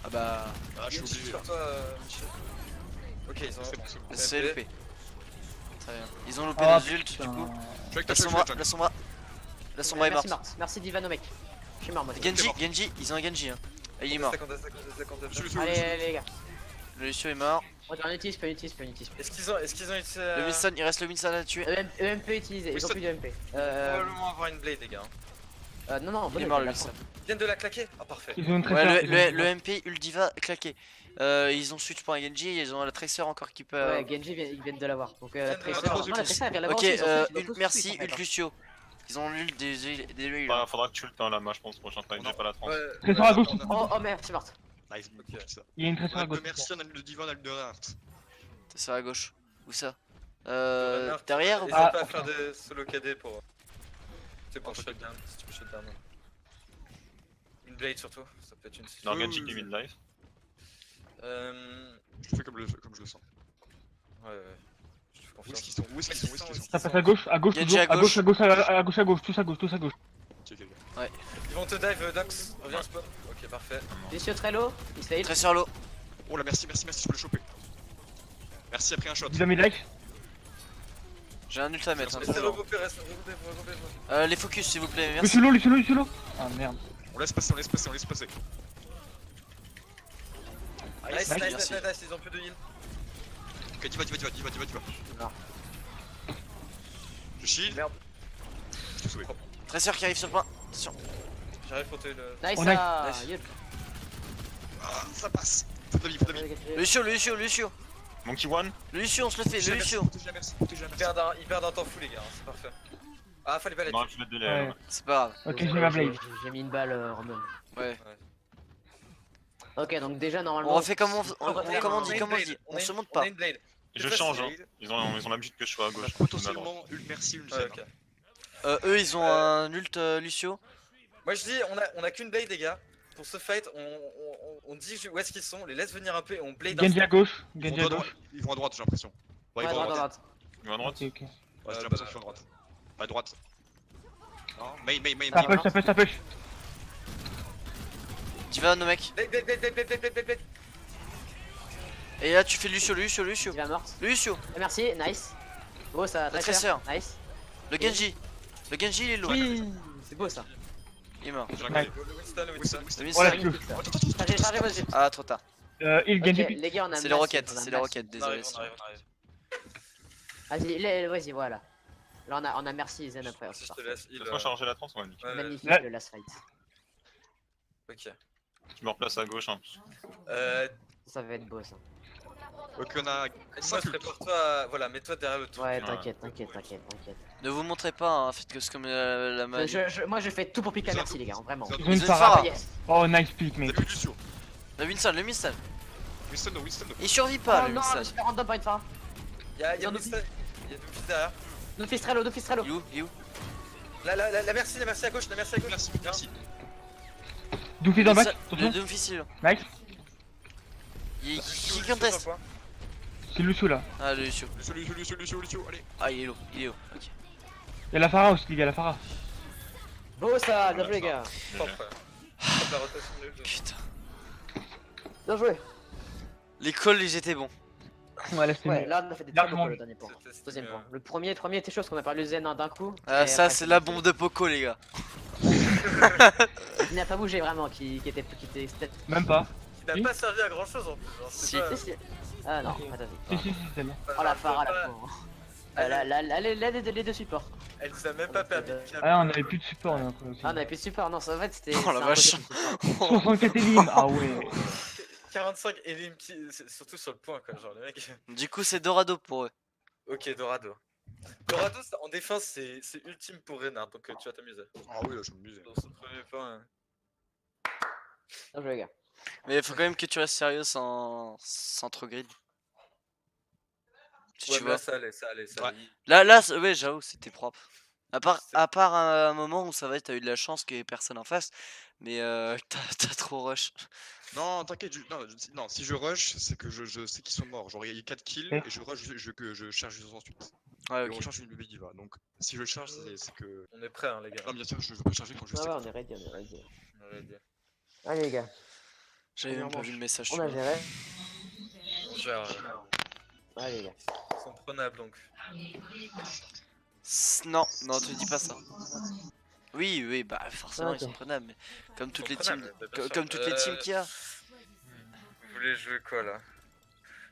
Ah bah, Ah, je suis Une obligé. sur toi, Michel. Ok, ils ont. C'est bon. c'est loupé. Très bien. Ils ont loupé Ah, les ults du putain. coup. Je suis avec La toi, sombra, je suis la sombra. La sombra est Merci, morte. Marthe. Merci Diva, no mec. Je suis mort, moi. Genji, ils ont un Genji. Hein. Et il est mort. Allez, les gars. Le Lucio est mort. On va utilise. Est-ce qu'ils ont utilisé. Le Winston, il reste le Winston à tuer. EMP utilisé, ils ont plus de EMP. Probablement avoir une blade, les gars. Non, Il est mort le Winston. Ils viennent de la claquer? Ah, parfait. Ils ont une Ouais, tracer. le MP Uldiva claqué. Ils ont switch pour un Genji et ils ont la Tracer encore qui peut. Ouais, Genji, ils viennent de l'avoir. Donc la Tracer. trois Non, la Tracer, elle vient de l'avoir Ok, aussi, ils ont tous merci switch, en fait, Ult hein. Lucio. Ils ont l'ult des healers. Bah, faudra que tu le temps là, je pense, prochain fight, j'ai pas la trans. Tracer à gauche. Oh merde, c'est morte. Nice, Ok. ça. Il y a une tracer On à a gauche. le merci, on a le divin, on a le de Reinhardt. C'est sur la gauche. Où ça Renard, Derrière ou N'hésite Ah. pas à faire des solo KD pour. C'est pour shutdown, si tu peux shutdown. Une blade surtout, ça peut être une. Non, Oui, Genji oui, qui oui. mid life. Je le fais comme je le sens. Ouais. Je te fais Où est-ce confiance. qu'ils sont? Où est-ce qu'ils sont? Ça passe à gauche, Genji toujours. à À gauche, à gauche, à gauche, tous à gauche, tous à gauche. Ok, ok. Ils vont te dive, Dox. Reviens spawn. Ok, parfait. Lucio très low, il se fait heal. Tracer low. Oh là, merci, je peux le choper. Merci, après un shot. Diva mid life. J'ai un ult à mettre. hein. Restez regroupés, regroupez. Les focus s'il vous plaît, Le merci. solo. Ah merde. On laisse passer. Nice, Merci. nice, ils ont plus de heal. Ok, diva. Non. Je shield. Merde. Je te sauve. Tracer qui arrive sur le point. Attention. J'arrive pour te le. Nice, Oh, nice. ah, Nice. yep. Ah, ça passe. Faut de la vie. Lucio. Monkey One. Le Lucio, on se le fait, le Lucio. Protège la merci. Ils perdent un temps fou, les gars, c'est parfait. Ah, fallait pas la On aurait tuer. pu mettre de l'air. Ouais. ouais. C'est pas grave. Ok, j'ai ma blade. J'ai mis une balle random. Ouais. Ok, donc déjà normalement. On refait comme on dit, On a une blade, on se monte On a pas. une blade. Je C'est change, facile. hein. Ils ont l'habitude que je sois à On a gauche. potentiellement une merci, une Ouais, zen. ok. Eux ils ont un ult Lucio. Moi je dis, on a qu'une blade, les gars. pour ce fight, on dit où est-ce qu'ils sont, on les laisse venir un peu et on blade Genji à gauche, Ils Genji vont à à droite, gauche. ils vont à droite, j'ai l'impression. Ouais, ils Ouais, vont à droite, droite. droite. Il va à droite. Ok, ok. Ouais, j'ai l'impression qu'ils vont à droite. À droite. Non, main. Ça push. Diva, no mec. Blade. Et là, tu fais Lucio. Tu vas morte. Lucio, Merci, nice. Oh, ça La très tresseur. Nice. le Genji. Le Genji, il est lourd. Oui, c'est beau ça. Il est mort. J'ai Ouais. regardé. Le Winston. Le Miss, Oh la ça- queue. Chargez vos jets. Ah, trop tard. Il Ok, Genji. les gars, on a C'est les masse, roquettes, on a c'est les masse. roquettes, On arrive, désolé. on arrive. Vas-y, voilà. Là, on a merci et Zen après. Si c'est je te parfait. laisse, il. Laisse-moi charger la trans, on va niquer. Magnifique Là- le last fight. Ok. Tu me replaces à gauche. Hein. Ça va être beau ça. Ok, on a Moi, 5 prépare-toi à. Voilà, mets-toi derrière le tour. Ouais, Ouais. t'inquiète. Ne vous montrez pas, hein, faites que c'est comme la magie. Moi, je fais tout pour piquer la merci, les gars, vraiment. Ils ont une Ils ont une Pharah. Pharah. Yes. Oh, nice pick, mec. T'as vu Lucio? Le Winston. Winston. Il survit pas, Oh le non, je me Winston. suis fait random par une Pharah. Y'a Ils ont Winston, y'a Doomfist derrière. Nous Fistrello. Il est où La merci à gauche, Merci. Doofy dans le back, Le attention. Doomfist, il est là. Nice. Qui conteste? C'est Lucio là. Ah, le Lucio. Lucio, allez. Ah, il est lourd. Ok. Il y a la Pharah aussi, les gars, la Pharah. Beau ça, bien joué, les gars. Top la rotation de jeu. Putain. Bien joué. Les calls, ils étaient bons. Ouais, là c'était Ouais, mieux. là, on a fait des très Largement beaux mieux. le dernier point. C'était Deuxième mieux. point. Le premier était chaud parce qu'on a parlé de Zen d'un coup. Ah, Et ça, après, c'est la bombe de Poco, les gars. Il n'a pas bougé vraiment, qui était Même pas. Il n'a pas servi à grand chose en plus. Genre, c'est Si. pas- Si. Ah non, pas Si, c'est là. Oh la Pharah, pas- la pauvre. Les deux supports. Elle nous a même pas permis de bien. Ah, on avait plus de support, on a aussi. Ah, on avait plus de support, non, ça en fait c'était. Oh la c'est vache. impossible. 64 élimes, ah ouais. 45 et surtout sur le point quoi, genre le mec. Du coup, c'est Dorado pour eux. Ok, Dorado. Dorado en défense c'est ultime pour Renard donc tu vas t'amuser. Ah oui, là, je m'amuse. Dans ce premier point. Bien joué, les gars. Mais il faut quand même que tu restes sérieux sans trop grid. Si Ouais, tu mais là vois. ça allait. Ouais. Là, ouais, j'avoue, c'était propre. À C'est- part un moment où ça va, t'as eu de la chance qu'il y ait personne en face. Mais t'as trop rush. Non, t'inquiète, non, si je rush, c'est que je sais qu'ils sont morts. Genre, il y a 4 kills Eh. et je rush, je charge juste ensuite. Ouais, Et on ok. charge une bébé diva. Donc, si je charge, c'est que. On est prêt hein les gars. Non, bien sûr, je peux charger quand je sais. Ouais, que- on est ready, on est ready. On aurait dit. Allez, les gars, J'avais même pas Première vu le message. on tu a vois. géré. On gère. Allez, les gars. Ils sont prenables donc. Non, te dis pas ça. Oui, bah forcément Ok. ils sont prenables. Mais comme toutes Ils les sont teams, prenables, bien sûr. comme toutes les teams qu'il y a. Vous voulez jouer quoi là?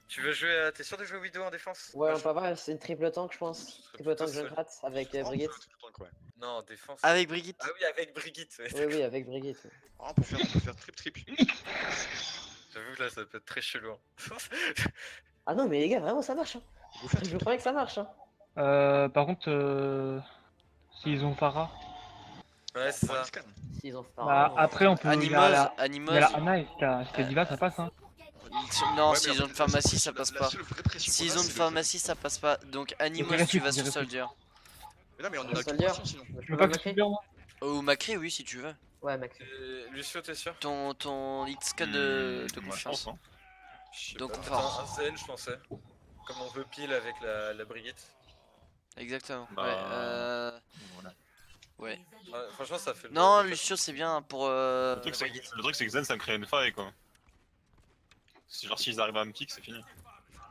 Tu veux jouer t'es sûr de jouer Widow en défense? Ouais, Moi, on peut avoir, c'est une triple tank, je pense. Triple tank plutôt seul. Junkrat avec Oh, Brigitte. ouais. Non, défense. Avec Brigitte. Ah oui, avec Brigitte. Ouais. Oui, avec Brigitte. ouais. Oh, on peut faire trip. J'avoue que là, ça peut être très chelou. hein. Ah non, mais les gars, vraiment, ça marche. Hein. Vous faites Je trip. croyais que ça marche. Hein. Par contre, s'ils ont Pharah, Ouais, c'est ça. Scan. S'ils ont fait bah après on peut. Il y a la Animoz. Ana et c'était Diva, ça passe hein. Non, Ouais, mais s'ils après, ont une pharmacie, ça la- passe la pas. seule vraie pression qu'on S'ils a, ont c'est une le- pharmacie, ça passe pas. Donc Animoz, réfléchis, tu vas c'est sur réfléchis. Soldier. Mais non, mais on en a Soldier. qu'une pression sinon. Tu veux pas que je Macri suis bien moi? Ou Macri, oui, si tu veux. Ouais, Max. Lucio, t'es sûr? Ton hitscan de Moi, je confiance. pense, hein. Je sais Donc, pas. on force. Attends, un Zen, je pensais. Comme on veut pile avec la Brigitte. Exactement. Bah, Ouais. Voilà. Ouais, franchement, ça fait le. Non, le- Lucio, c'est bien pour. Le truc, c'est que Zen, ça me crée une faille quoi. Genre, s'ils arrivent à me pique, c'est fini.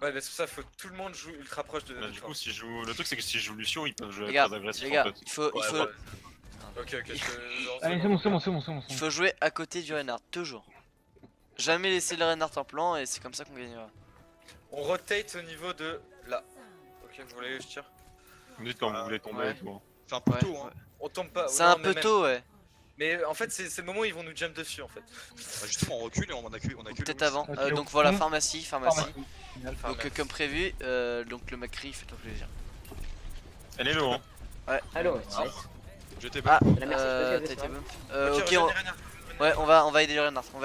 Ouais, mais c'est pour ça, faut que tout le monde joue ultra proche de. Bah, du coup, si je joue. Le truc, c'est que si je joue Lucio, ils peuvent jouer Les gars, très agressif les gars, en fait. il faut, Ouais, ouais. Ok, Allez, c'est bon. il faut jouer à côté du Reinhardt, toujours. Jamais laisser le Reinhardt en plan et c'est comme ça qu'on gagnera. On rotate au niveau de là. Ok, vous voulez que je tire? Vous me dites quand vous voulez tomber Ouais. et tout. hein. C'est un peu Ouais, tôt, hein. ouais. On tombe pas. C'est non, un mais peu même. tôt, ouais. Mais en fait, c'est le moment où ils vont nous jump dessus en fait. Bah, justement, on recule et on a que Peut-être le- avant. Ok, Donc on voilà, tombe. pharmacie. Enfin, Donc comme prévu, donc le Macri, fais-toi plaisir. Elle est low, hein. Allô, Ah. nice. J'étais Ah, pas. La merci, t'as parce que été c'est bump. Ok, Ok, revenez, Renard. ouais, on va aider le Reinhardt. On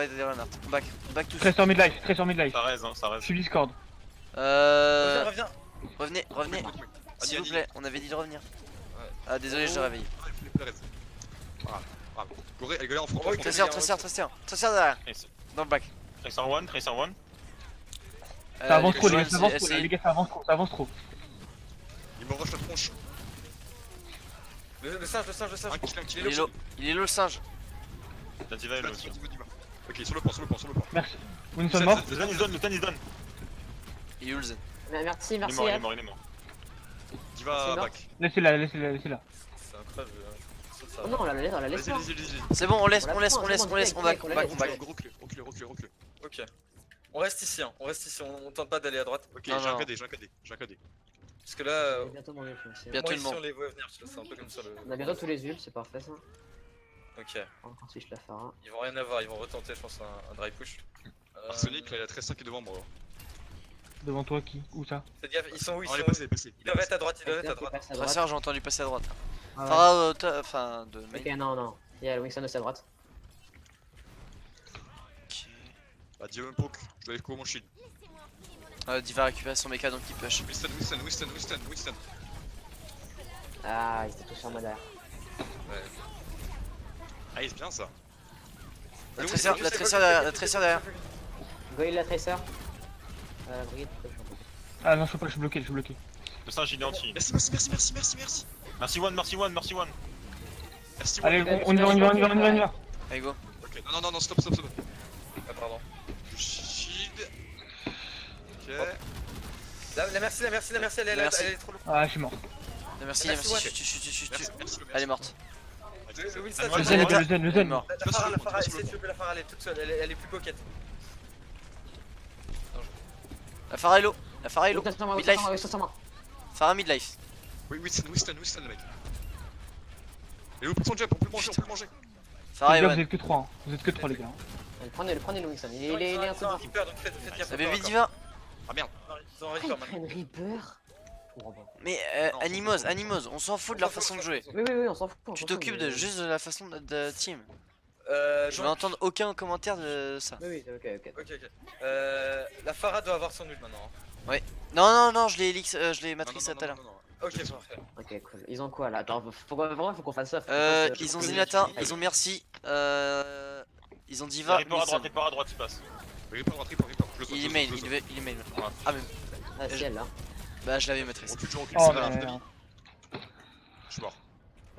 back tous. Très sur midlife, très sur midlife. Ça reste, hein, ça Je reste. suis Discord. Reviens. Revenez, s'il vous Adi. plaît, on avait dit de revenir. Ouais. Ah désolé, je l'ai réveillé. Voilà. Ah, Goré, elle galère en front. Ouais, Tracer derrière. Tracer Dans le back. Tracer one, Tracer one. Ça avance trop, les gars, Joanne, ça avance trop, essaye. les gars, ça avance trop. Il me rush la tronche. Le singe. Un kill, Il est low. Il est low le singe. La diva est low aussi. Ok, sur le point. Merci. Winston mort. Le Zen is done. Il est où le Zen? Merci, Il est merci. mort, il est Ed. mort, il est mort. Diva C'est back. Laissez-la. C'est incroyable. Oh non, on la laisse, Vas-y, pas. vas-y. C'est bon, on laisse, On on la laisse, prend, on c'est laisse, bon, on laisse, on back, on back, on back. Recule. Ok. On reste ici, on tente pas d'aller à droite. Ok, Non, j'ai un non. KD. Parce que là, Bientôt mon ulti aussi. Bientôt moi le ici monde. on les voit venir, tu vois, c'est un peu comme ça le... On a bientôt tous les ults, c'est parfait ça. Ok, On va switch la Pharah. ils vont rien avoir, ils vont retenter je pense un dry push. Arsenic, là, il y a 13 qui est devant moi. Devant toi, qui? Où ça? Faites gaffe, ils sont où? Ils Oh, sont il où? est passé. Ils doivent être à droite, ils doivent être à Qui droite. passe à droite. Tracer, j'ai entendu passer à droite. Ah ouais. Farah, enfin, de main. Ok, non. Il y a le Winston aussi à droite. Ok. Bah, Diamond Poke, je dois aller courir mon shield. Diva récupère son mecha donc il push. Winston. Ah, ils étaient tous sur moi derrière. Ah, il est bien ça. La Tracer derrière. Goïl la Tracer. Brigade, pourquoi je suis en train de- Ah non, je peux pas, je suis bloqué. Le singe il est anti. Merci. Merci one. Merci. Allez, ouais. on y va. Allez go. Ok, non, stop. Ah pardon. Shield. Ok. La merci, elle Merci. est trop lourde. Ah, je suis mort. Merci, Merci, ouais. chut. Merci. Elle est morte. Le Winston, Le c'est- Le Zen, Zen. Elle est morte. la Pharah, essayez de choper la Pharah, elle est toute seule, elle est plus coquette. La Farah est low. Winston sur moi, Midlife. Winston sur moi. Farah midlife. Oui, Winston, le mec. Et où, son jump, on peut le manger. Farah Les est gars, vous one. êtes que 3, Vous êtes que 3, les gars. Prenez le Winston, il est un peu un difficile. Reaper, donc faites gaffe. La baby Diva. Ah merde. Ils ont un Ah, Reaper ils maintenant. prennent Reaper. Oh, bon. Mais Non, Animos, on s'en fout de leur façon de jouer. Oui, on s'en fout. Tu t'occupes de juste de la façon de team. Je vais Donc- entendre aucun commentaire de ça. Oui, ok. Ok. La Pharah doit avoir son ult maintenant. hein. Non, je l'ai matrixé tout à l'heure. Ok, parfait. Ok, cool. Ils ont quoi là? Attends, faut qu'on fasse ça. Ils ont Zenyatta, ils ont Merci, ils ont Diva, Reaper à droite, il passe. Reaper. il est main, il est main. Ah mais Ah, ciel là. bah je l'avais maîtrisé. Recule, Oh, c'est pas mais... grave. Je suis mort.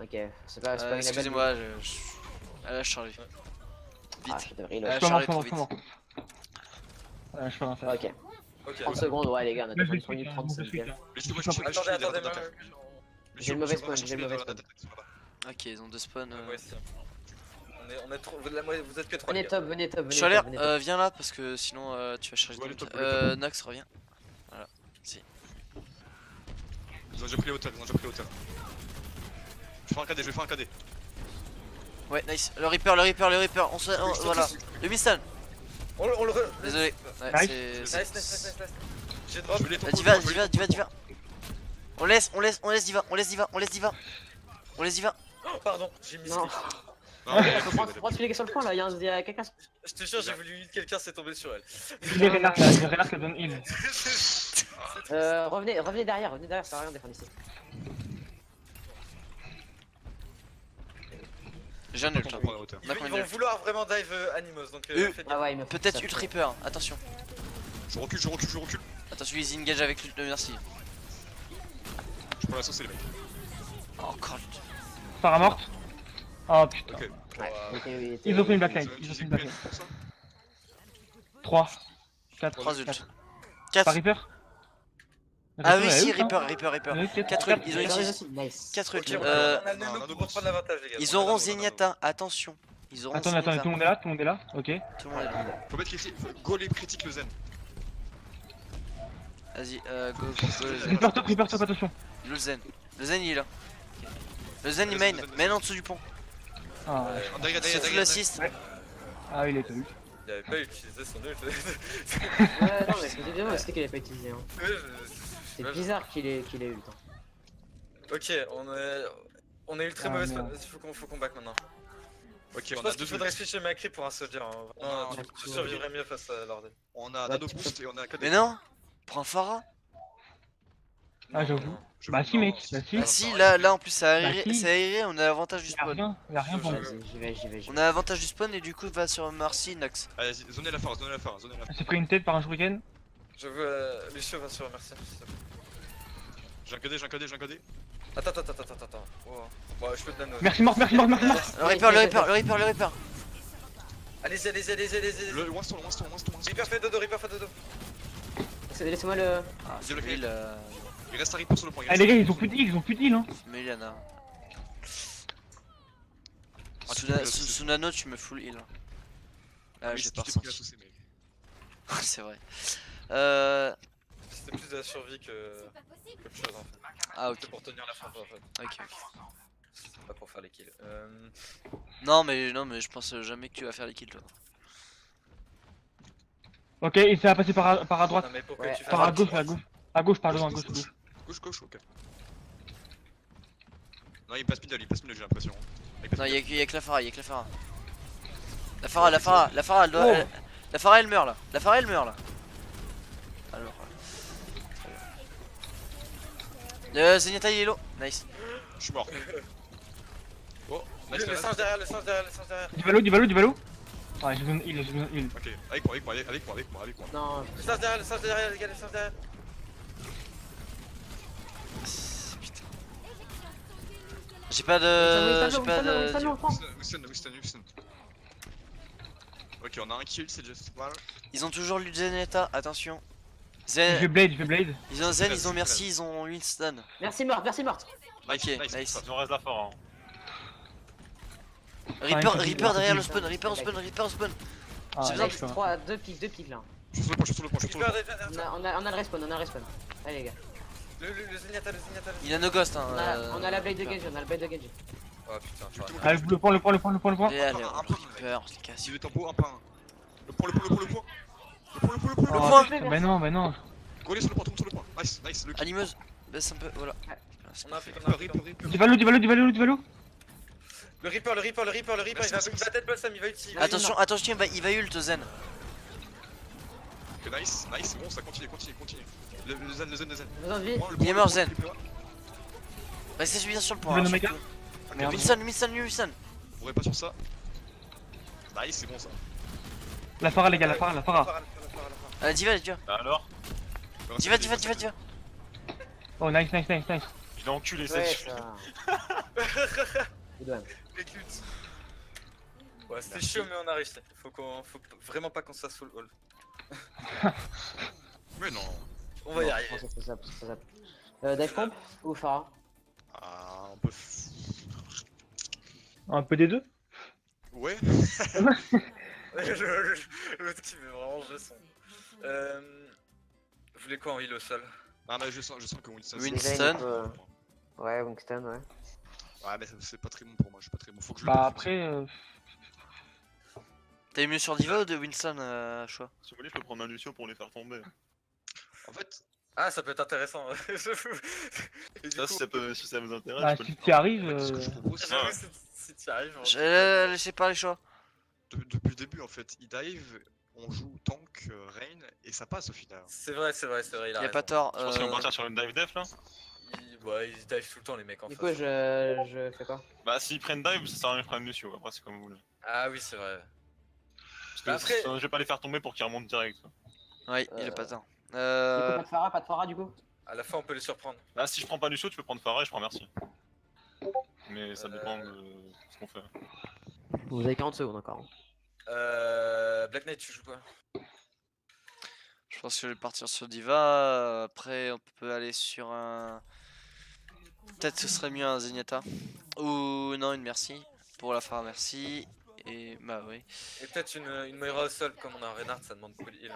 Ok, c'est pas une Excusez-moi, elle a changé. Ah, Vite. je devrais Ah, Je peux Charlie, mort, trop vite. Je peux rien faire. Ok, Ok. 30 secondes, ouais, les gars, on a Là, déjà je 30 minutes suis 35. suite, nickel. Laissez-moi Attendez, chercher Attendez, J'ai le mauvais spawn, j'ai le mauvais spawn. Ok, ils ont deux spawns. Ouais, c'est- on est trop. Vous êtes que 3. Venez top, venez top. Chaleur, venez top. viens là parce que sinon tu vas charger Ouais, ton le top, ult. le top. Nox reviens. Ils ont déjà pris les hauteurs. Je fais un KD. Ouais, nice. Le Reaper, voilà. Le Winston. On le. Désolé. Ouais, Nice. Nice. J'ai drop. La Diva. On laisse Diva. Oh, pardon, j'ai mis. Non. Faut prendre celui qui est sur le point là, il y a quelqu'un. Je te jure, j'ai voulu hit quelqu'un, c'est tombé sur elle. Il est Renard qui donne heal. Revenez derrière, ça sert à rien de défendre ici. J'ai un ult. hein. Ils vont vouloir vraiment dive Animos, donc faites gaffe. Ah ouais, il me faut Peut-être ça. ult Reaper, attention. Je recule. Attention, ils engage avec l'ult de Merci. Je peux la saucer les mecs. Oh, encore l'ult. Farah morte. Oh putain. Ok. Ouais, ok, Ils ont fait une backline. Ils ont Ils ont fait utilisé une une backline. pour ça. 3, 4, 3 ults. 4. 4. Pas Reaper? Ah oui, si, Reaper. Reaper. 4 ults, ils ont utilisé. Nice. 4 Ok, ults. on a le nano pour prendre l'avantage, les gars. Ils auront Zenyatta, attention. Ils auront Attendez, Zenyatta. tout le monde est là, ok. Tout le monde est là. Faut mettre critique. Go les critiques le zen. Vas-y, go le Zen. Reaper top, attention. Le Zen il est là. Le Zen il main en dessous du pont. Ah, ouais. C'est full assist. Ah, il est top. Il avait pas utilisé son ult. Ouais, non, mais c'était bien, c'était qu'il avait pas utilisé. Hein. C'est bizarre qu'il ait ult. Ok, on est eu très Ah, mauvaise. merde. Faut qu'on back maintenant. Ok, Je on a pense qu'il 2 faudrait switcher Macri pour un soldier. Hein. Non, Tu survivrais mieux face à Lord. On a nano boost et on a KD. Mais non. Prends Farah. Ah, j'avoue. Bah si mec, bah si. Ah si, là en plus c'est aéré, si. c'est aéré, on a l'avantage du Y'a spawn. rien, y'a rien pour nous. Vas-y, j'y vais, j'y vais. On a l'avantage du spawn et du coup va sur Marcy, Nox. Allez, zonez la phare, zonez la phare, zonez la phare. Elle s'est pris une tête par un shuriken. Je veux. Lucio va sur merci. s'il te plaît. J'ai un KD, j'ai un KD, j'ai un KD. Attends. Oh. Bon, je peux te donner. Merci mort. Le Reaper. Allez-y. Le Winston. Reaper fait dodo. Laissez-moi le. Ah, Dis le celui là. Il reste un Reaper sur le point. Ah les gars, ils ont plus d'heal, hein. Mais il y en a. Ah, tu Sous peux na- la sous- saucer. sous nano, tu me full heal. Ah, j'ai pas ressenti. ressenti. C'est vrai. C'était plus de la survie qu'autre chose en fait. Ah, ok. C'était pour tenir la frappe en fait. Ok. C'était pas pour faire les kills. Non, mais je pense jamais que tu vas faire les kills, toi. Ok, et ça va passer par à droite. Non mais pour que Ouais, tu fasses Par à les gauche, kills, à gauche. À gauche, pardon, à gauche. Gauche, ok. Non, il passe middle, j'ai l'impression. Non, y'a que la Pharah, La Pharah, elle doit. Oh. La Pharah, elle meurt là. Alors. Zenyatta, il est low. Nice. Je suis mort. Oh, nice, Le nice. singe derrière. Divalo. Ah, j'ai besoin de heal. Ok, avec moi. Non, Le singe derrière, les gars, le singe derrière. Putain. J'ai pas de. Winston. Ok, on a un kill, c'est just mal. Ils ont toujours lu Zenyatta, attention. Je vais blade. Ils ont Zen, ils ont Merci, ils ont Winston. Merci morte. Ok, nice. Il en reste la fort. Hein. Reaper derrière le spawn, Reaper au spawn. Ah, J'ai besoin de- putain. 3, 2 pics là. Je suis sur le point. Reaper derrière toi. On a le respawn, Allez les gars. Le Zenyatta. Il a no ghost, hein. On a la blade de Genji, Oh putain, Allez, le point. Allez, Un Reaper, je les casse. Si le tempo, un par un. Le point. Oh, putain, bah non. Collez sur le point, tombe sur le point. Nice, le kill. Animeuse, baisse un peu, voilà. On a un pic, Reaper. Divalo. Le Reaper, il va tête Balsam, il va utiliser. Attention, il va ult Zen. Ok, nice, c'est bon, ça continue. Le zen. Besoin de vie. Prends le Il est point, mort, le Zen. point. Restez bien sur le point. Zen hein, Omega. surtout. Merde. Winston. On aurait pas sur ça. Nice, c'est bon ça. La Pharah, les gars, la Pharah. Allez, Diva. Bah alors Diva. Oh, nice. Il a enculé Ouais, cette ça. Écoute. Ouais, c'était chaud, mais on a réussi. Faut vraiment pas qu'on se fasse full all. Mais non. On va y arriver. C'est ça. Dive pomp ou Pharah? Ah, on peut. Un peu des deux. Ouais. Le truc il veut vraiment jouer son. Vous voulez quoi en heal au sol? Ah, mais je sens que Winston. Winston. Ouais, Winston, ouais. Ouais, mais c'est pas très bon pour moi, je suis pas très bon. Faut que je le Bah fasse. après, T'as eu mieux sur Diva ou de Winston, choix? Si vous voulez, je peux prendre un Lucio pour les faire tomber. En fait, Ah, ça peut être intéressant. Et du Ça, coup, si ça vous intéresse, bah, je peux si le tu y arrives, ce que je propose, c'est j'avoue, si tu y arrives. Laissez pas les choix. depuis le début, en fait, il dive, on joue tank, Rain, et ça passe au final. C'est vrai, il a Y'a raison. pas tort. Je pense qu'ils vont partir sur une dive def là. Ouais, ils dive tout le temps, les mecs en Du face. coup, je fais quoi? Bah, s'ils prennent dive, ça sert à rien de prendre Lucio. Après, c'est comme vous voulez. Ah oui, c'est vrai. Parce que Après- je vais pas les faire tomber pour qu'ils remontent direct. Quoi. Ouais, il a pas tort. Du coup, pas de Pharah du coup? À la fin, on peut les surprendre. Là, si je prends pas Lucio, tu peux prendre Pharah et je prends Merci. Mais ça dépend de ce qu'on fait. Vous avez 40 secondes encore. Black Knight, tu joues quoi? Je pense que je vais partir sur Diva. Après, on peut aller sur un. Peut-être ce serait mieux un Zenyatta. Ou non, une Merci. Pour la Pharah, Merci. Et bah oui. Et peut-être une Moira au sol, comme on a un Reinhardt, ça demande beaucoup de heal.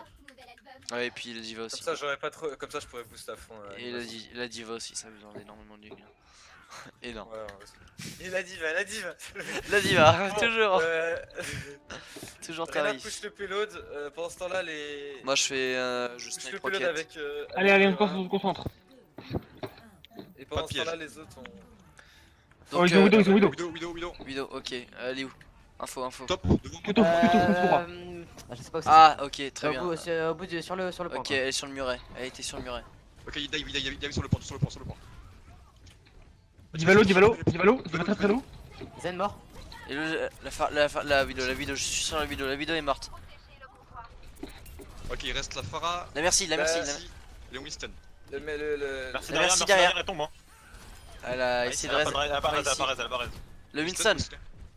Ouais, et puis la Diva Comme aussi. ça, j'aurais pas trop. Comme ça, je pourrais boost à fond. Et la Diva aussi, ça besoin d'énormément de heal. Énorme. Ouais. Et la diva. La Diva, Bon, toujours. Toujours Reinhardt travail. push le payload. Pendant ce temps-là, les. Moi je fais. Je push le snipe payload rocket. avec. allez, avec, on se concentre. Et pendant Pas de ce temps-là, piège. les autres ont. Oh, ils ont Widow. Widow. Widow, ok. Elle est où? Info. Top, devant moi. Tout droit. Je sais pas où c'est. Ah, ok, très bien. Au bout sur le point. Ok, elle est sur le muret. Elle était sur le muret. Ok, il dive sur le point, Divalo, Divalo, Divalo, il va très très low. Zen mort. Et la vidéo, je suis sur la vidéo est morte. Ok, il reste la Pharah, La merci, la merci. et Winston. Le. Merci La derrière, merci merci derrière. derrière, elle tombe. Hein. Elle a Nice, essayé de Elle raise. apparaît, ici. elle apparaît. Le Winston.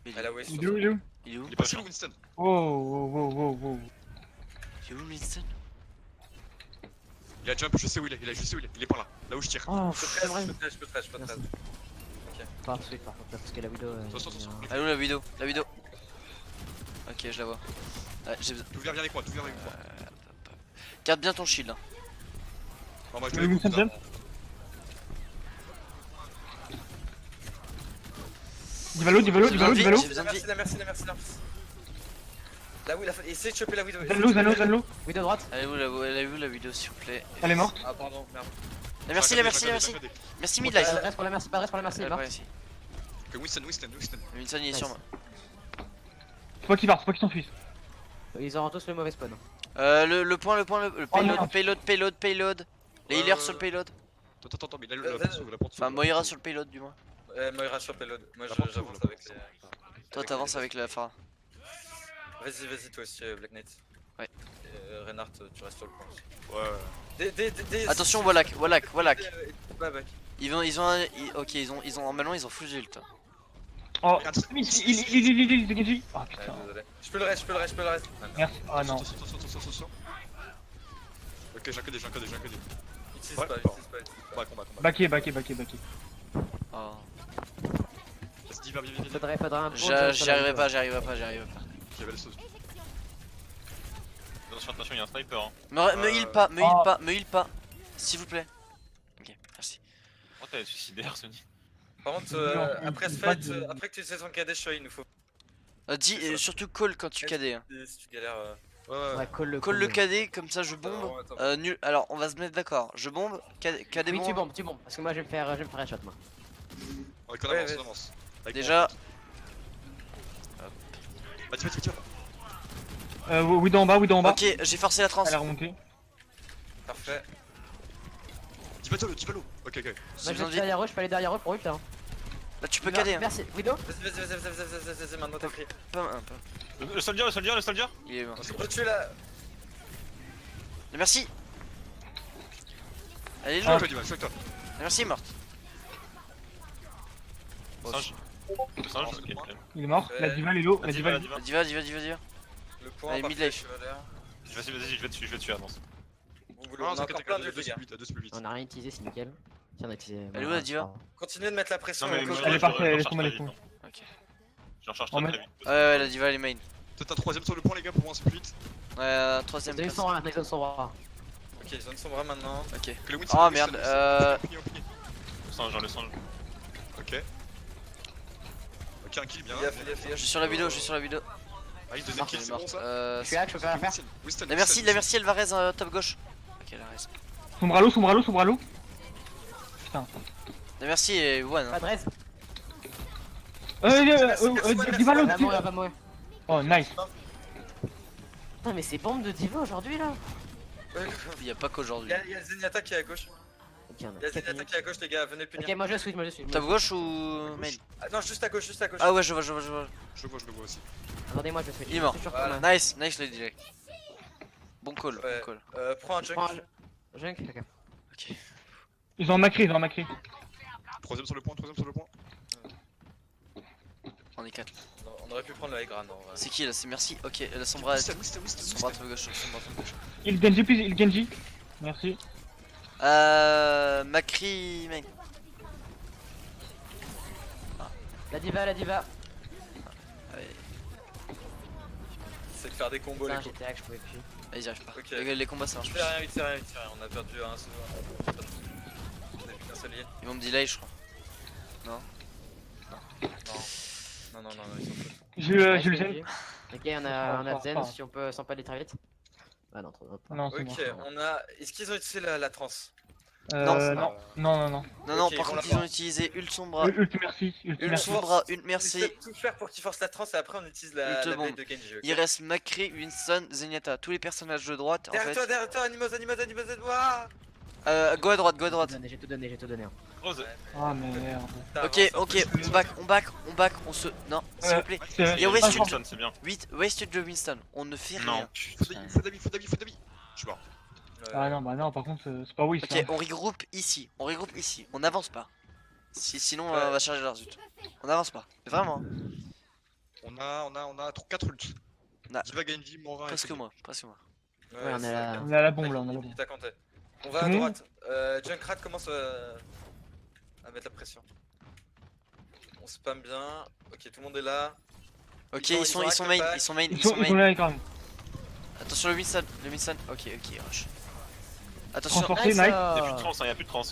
Elle a waste. Il est où, il est où? Il est où Il est passé le Winston. Oh, oh, oh, oh, oh. Il est où Winston? Il a jump, je sais où il est, je sais où il est. Il est par là, là où je tire. Oh, Je peux trash. Merci. Pas ensuite par contre, là, parce que la vidéo. Attention, attention. Elle est où la vidéo? Ok, je la vois. Ouais, j'ai besoin. Tout vient avec moi, tout vient avec moi. Garde bien ton shield. Hein. Non, moi je Le dois Winston jump. Divalo, Divalo, Divalo, Divalo. J'ai besoin de vie. La merci. Là où il a fait. Essaye de choper la widow. Zanlo. Vidéo droite. Elle est où la vidéo s'il vous plaît? Elle est morte. Ah, pardon, merde. La merci. Merci midlife. Reste pour la merci, pas reste pour la merci, elle est morte. ici. Que Winston. Le Winston il est sur moi. C'est pas qui part, c'est pas qui s'enfuit. Ils auront tous le mauvais spawn. Le point, Oh, non. payload. Les healers sur le payload. Attends, mais la porte Enfin, Moira sur le payload du moins. Moira sur payload. Moi, La porte j'avance s'ouvre, avec les. Toi t'avances avec la Pharah. Vas-y, toi aussi, Black Knight. Ouais. Reinhardt, tu restes sur le point. Ouais. Attention, Wallach. Back. Ils ont ok, ils ont normalement ils ont full ult. Oh, il est Genji. Oh putain. Désolé. Je peux le reste. Ah, merde. Merci. Ah non. Attention. Ok, j'ai un KD. Utilise Ouais, pas. Combat. Backé. Oh. Vas-y, viens. Faudrait un bon. J'y arriverai pas. J'avais la sauce. Attention, il y a un sniper. Hein. Me heal pas, s'il vous plaît. Ok, merci. Oh, t'as suicidaire, Sony. Par contre, après ce fight, après que tu sais son KD, il nous faut. Dis surtout call quand tu KD. Hein. Si tu galères. Ouais, colle Call le KD, comme ça je bombe. Nul. Alors on va se mettre d'accord. Je bombe, KD Oui, bombe. tu bombes, parce que moi je vais me faire headshot moi. Ouais, qu'on Ouais, avance. Avec Déjà, moi. Vas-y. Widow en bas. ok, j'ai forcé la trans. Elle a remonté. Parfait. Divalo. Ok. Moi je vais derrière eux, je peux aller derrière eux pour ult hein. Là tu peux KD. Hein. Merci, Widow. Vas-y, maintenant t'as pris. Pas. Le soldier. Il est mort. Tu es là. Merci. Elle est Ah. loin. Sois-toi. Merci est morte. Singe. Le singe, ok. Il est mort. La diva, elle est low. La diva, Diva. Diva. Le point. Allez, parfait, mid-life. chevalier. Vas-y, je vais te tuer, avance. Vous voulez, on a encore plein de les gars. Vite. On a rien utilisé, c'est nickel. Si on a utilisé. Elle est où, la diva? Continuez de mettre la pression. Non, mais au moi, coach. Elle est je partie, elle est recharge tombée, très vite, hein. Ok. Je recharge On très met- vite. Ouais, la diva elle est main. Peut-être un troisième sur le point, les gars, pour moi, split. Ouais, troisième Ils place. sont maintenant, ils sont bras. Ok, ils zone son bras maintenant. Ok. Que le Winston. Oh merde, Le singe. Ok. Ok, un kill, bien. je suis sur la vidéo. Ah, il deuxième kill, Elle est c'est bon morte. ça. Je suis là, je peux pas la faire. Winston. La merci elle va raise top gauche. Ok, la raise. Sombre à l'eau. Putain. La merci est one. Pas de raise. Diva, Elle va mourir, elle va mourir. Oh, nice. Putain, mais c'est bombe de diva aujourd'hui là. Il y a pas qu'aujourd'hui. Il y a Zenyatta qui est à gauche. Ok, on Il y a Zenyatta qui est à gauche, les gars, venez le punir. Ok, moi je suis. Top gauche ou main? Ah, non, juste à gauche. Ah ouais, je vois. Je le vois aussi. Attendez-moi, je suis. Il est mort. Je suis sur Voilà. combien Nice le delay. Bon call, Ouais. bon call. Prends un junk. Prends un junk, ok. Ok. Ils ont un macré. Troisième sur le point. On est 4. On aurait pu prendre le high ground en vrai. C'est qui là? C'est merci. Ok, la sombra. Winston. Sombra top gauche. Il Genji, please, il Genji. Merci. Macri main. La diva. C'est de faire des combos, les Putain, coups. j'étais hack, je pouvais plus. Ah, ils arrivent pas. Ok. Les combats ça marche Vite, pas. c'est rien. On a perdu un seul. On a plus qu'un seul lien. Ils vont me delay, je crois. Non, ils sont fous. J'ai le Nice, Zen. GG. Ok, on a Fort, Zen, fort. si on peut sans pas aller très vite. Ah non, trop. Non, c'est Ok, bon. on a. Est-ce qu'ils ont utilisé la trans? Non. Non, Ok, par on contre, l'a ils ont pas. utilisé ult sombra. Ult merci. Ult sombra, ult merci. Il faut tout faire pour qu'ils forcent la trans et après on utilise la Ult blade bombe. de Genji. ok. Il reste Macri, Winston, Zenyatta. Tous les personnages de droite en Derrière fait. toi, Animos, Ouah. Go à droite, go à droite. J'ai tout donné, j'ai tout donné. Hein. Rose. Ah merde. Ok, ok, on back, on se. Non, s'il vous plaît. C'est- Il y a ah, Wasted. Winston, c'est bien. Wasted de Winston. On ne fait Non, rien. Faut d'avis, faut d'avis, faut d'avis, faut d'avis. Je suis mort. Ah non, bah non, par contre, c'est pas oui. Ok, on regroupe ici. On regroupe ici. On n'avance pas. Sinon, on va charger l'Arzut. On n'avance pas. Mais vraiment. On a 4 ults. On a- Diva, Genji, Moira et Presque Tony. moi, presque moi. Ouais, on est là. On est à la bombe là, on est à la bombe. T'as compté. On va C'est à bon droite. Junkrat commence à mettre la pression. On spam bien. Ok, tout le monde est là. Ok, Ils ont ils sont hack le main, back. ils sont main, Ils ils sont sont main. là quand même. Attention le Winston, ok, rush. Attention, Transporté, nice. Y'a plus de trans, hein, y'a plus de trans.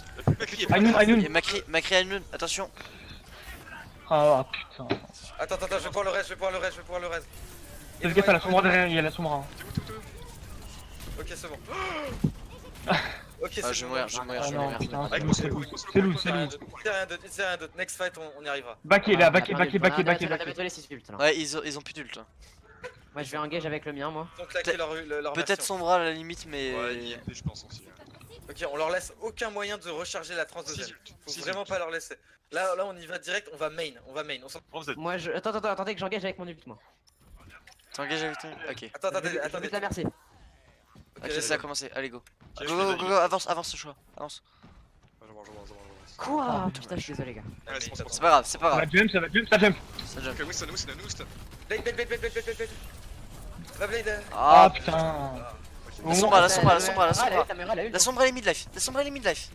Aynoun. et Macri Alnoun, attention. Ah putain. Attends, je vais pouvoir le reste, je vais pouvoir le reste. Fais gaffe à la sombra derrière, il y a la sombra. Ok, c'est bon. Ok, c'est Ah, je vais mourir, je vais mourir, Ah je vais non, mourir. putain, Avec c'est moi, loup, c'est c'est loup, loup, c'est loup. C'est rien d'autre. Next fight, on y arrivera. Backé là, backé. T'as les 6 ults là. Ouais, ils ont plus d'ult. hein. Moi je vais engage avec le mien, moi. Ils ont claqué leur Peut-être version. Sombra à la limite, mais. Ouais, il y a MP, je pense aussi. Ok, on leur laisse aucun moyen de recharger la trans de 6 Zen. ults. Faut vraiment pas leur laisser. Là, on y va direct, on va main. On s'en... Rose, vous êtes. Moi je. Attendez que j'engage avec mon ult, moi. T'engages avec ton. Ok. Attendez. Je la merci. Ok, ça a commencé, allez go. Ok, Go, avance ce choix, avance. Je vois. Quoi Putain, je suis désolé, gars. Ouais, c'est bon, C'est pas grave, c'est pas Ça va grave. jump, ça jump. Ça jump. Ok, Winston. Blade. Va Blade. Ah Ah, putain. La sombra, la sombra. La La sombra elle est mid-life.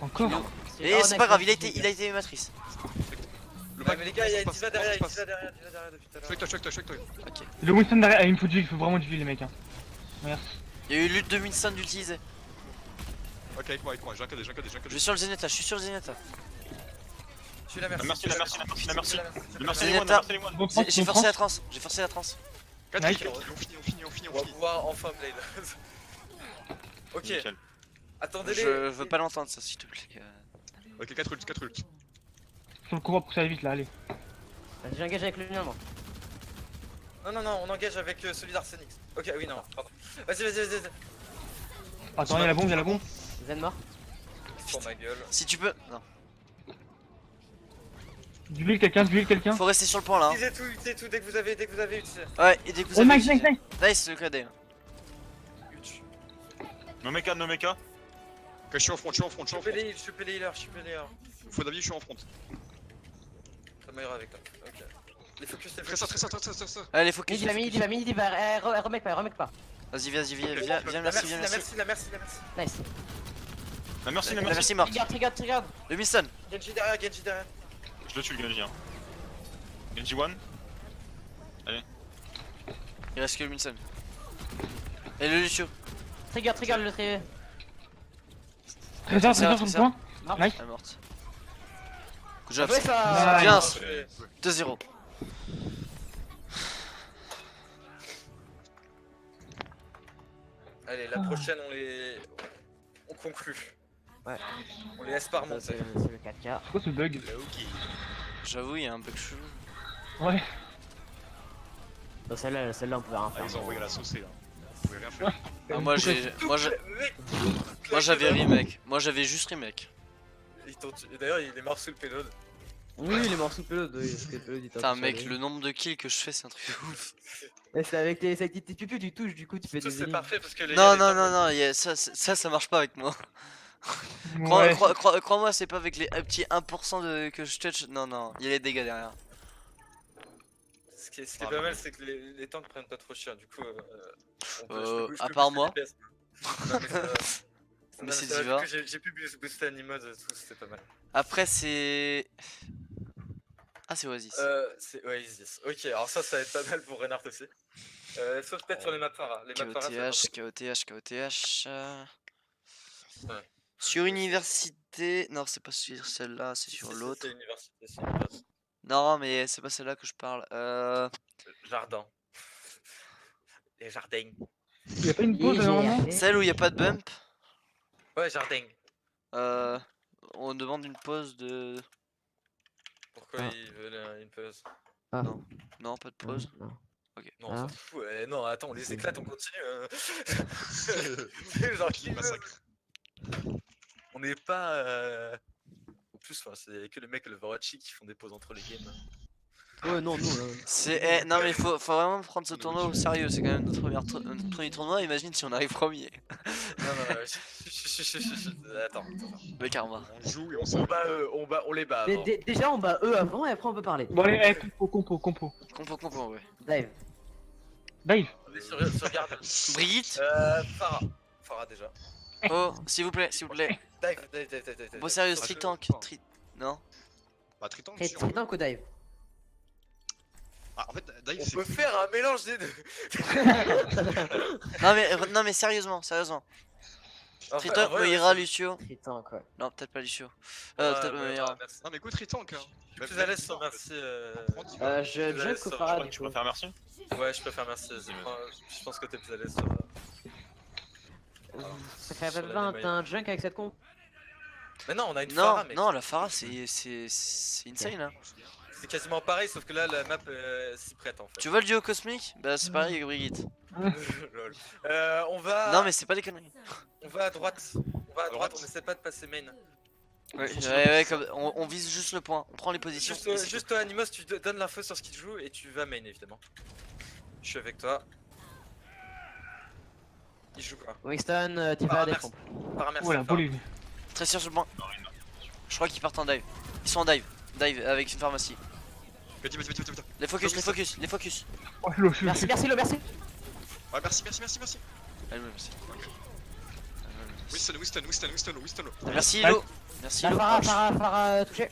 Encore. Et c'est pas grave, il a été matrice. Ouais, mais les gars, il y a une diva derrière depuis tout à Je l'heure. suis avec toi. Le Winston derrière, il me faut du heal, il faut vraiment du heal les mecs. Merci. Il y a eu lutte de Winston d'utiliser. Ok, avec moi, j'ai un KD. Je suis sur le Zenyatta, je suis sur le Zenyatta. Je suis la merci. Merci. Le merci les Zenyatta. one, Bon, prends, J'ai bon, forcé la prends. trans, j'ai forcé la trans. 4 Nice. on finit. On va pouvoir enfin Blade. Ok, Nickel. attendez-les. Je veux pas l'entendre ça s'il te plaît. Ok, 4 ults. Sur le combat pour que ça aille vite là, allez. Vas-y, j'engage avec le mien, moi. Non, on engage avec celui d'Arsenix. Ok, oui, non, pardon. Vas-y. Attends, il y a la bombe. Zen mort. Pour ma gueule. Si tu peux. Non. Du heal quelqu'un. Faut rester sur le point là. hein. Utilisez tout dès que vous avez utilisé. Ouais, et dès que vous Oh avez. nice. Nice le KD. No mecha. Ok, je suis en front. Chopez les healers. Faut d'avis, je suis en front. Ça m'aira avec toi. Ok. Les focus, Très ça. Allez, focus. Mini diva, remec pas. Vas-y, viens, La merci. merci. Nice. La merci. La merci morte. Trigger. Le Winston. Genji derrière. Je le tue le Genji. Genji one. Il reste que le Winston. Et le Lucio. Trigger le trigger. Trésor sur le point. Nice. Elle est morte. Good job. Ouais, ça. Nice. Bien. Ouais. 2-0. Allez, la prochaine, on conclut. Ouais. On les laisse pas Ça, remonter. C'est le 4K. C'est quoi ce bug? J'avoue, il y a un bug chelou. Ouais. Bon, celle-là, on pouvait rien Ah, faire. ils ont envoyé la saucée là. Vous pouvez rien faire. Ah, moi j'avais remake. Moi j'avais juste remake. D'ailleurs, il est mort sous le payload. Oui, il est mort sous pelode. Putain, mec, le nombre de kills que je fais, c'est un truc de ouf. C'est avec tes pupus, tu touches, du coup, tu fais Ça, des c'est énigmes. parfait parce que les Non, gars, non, ça marche pas avec moi. Ouais. Crois-moi, c'est pas avec les petits 1% que je touch. Non, il y a les dégâts derrière. Ce qui est pas mal, c'est que les tanks prennent pas trop cher. Du coup, à part moi. Mais Mais c'est c'est Diva. J'ai pu booster Animode, tout, c'était pas mal. Après, c'est. Ah, c'est Oasis. C'est Oasis. Ok, alors ça va être pas mal pour Reinhardt aussi. Sauf peut-être sur les maps rares. Les maps rares, KOTH. Ouais. Sur Université. Non, c'est pas sur celle-là, c'est sur l'autre. C'est université. Non, mais c'est pas celle-là que je parle. Jardin. Les jardins. Y'a pas une pause à un moment? Celle où il y a pas de bump. Ouais, jardin. On demande une pause de. Pourquoi Ah. ils veulent une pause? Ah. Non, pas de pause. Non. Non, on Hein s'en fout. Non, attends, on les éclate, on continue. Genre Genre, qui massacre. on n'est pas. En plus, c'est que les mecs le Overwatch qui font des pauses entre les games. Ouais, non, nous. Non mais faut vraiment prendre ce tournoi au sérieux, c'est quand même notre premier tournoi, imagine si on arrive premier. Non, attends. Le karma. On joue et on On s'en bat eux, on les bat avant. Déjà, on bat eux avant et après, on peut parler. Bon, allez, compo. Compo, ouais. Dive. Dive. On est sur garde. Brigitte, Farah déjà. oh, s'il vous plaît. Dive. Bon sérieux, street tank. Non. Bah, Triton, Triton ou dive? Ah, en fait, Dive, On c'est. peut faire un mélange des deux. Non mais sérieusement. En Street vrai, tank, Moira, Lucio. Triton, quoi. Non, peut-être pas Lucio. Ouais, Peut-être ouais, Moira. merci. Non, mais go Triton, hein. Je suis plus à l'aise sur merci. Je junk ou Farah, du Tu coup? peux faire merci? Ouais, je préfère merci. Je pense que t'es plus à l'aise sur. Ça fait sur la pas démo. un junk avec cette comp? Mais non, on a une Non, Farah, mec. non, la Farah c'est insane hein. C'est quasiment pareil, sauf que là, la map s'y prête en fait. Tu vois le duo cosmique? Bah c'est pareil avec Brigitte. Lol. On va. Non mais c'est pas des conneries. On va à droite. On essaie pas de passer main. Ouais, comme on vise juste le point, on prend les positions. Juste toi, Animos, tu donnes l'info sur ce qu'il joue et tu vas main évidemment. Je suis avec toi. Il joue quoi? Winston, tu vas à des merci. pompes. Paramerce. Voilà, beau lui. Très sûr sur le point. Je crois qu'ils partent en dive. Ils sont en dive. Dive avec une pharmacie. Vas-y. Les focus. Oh, le Merci, Lo, merci. Ouais, merci. Allez, merci. Winston. Merci Ouais. Lo. Merci La Lo. Farah touché.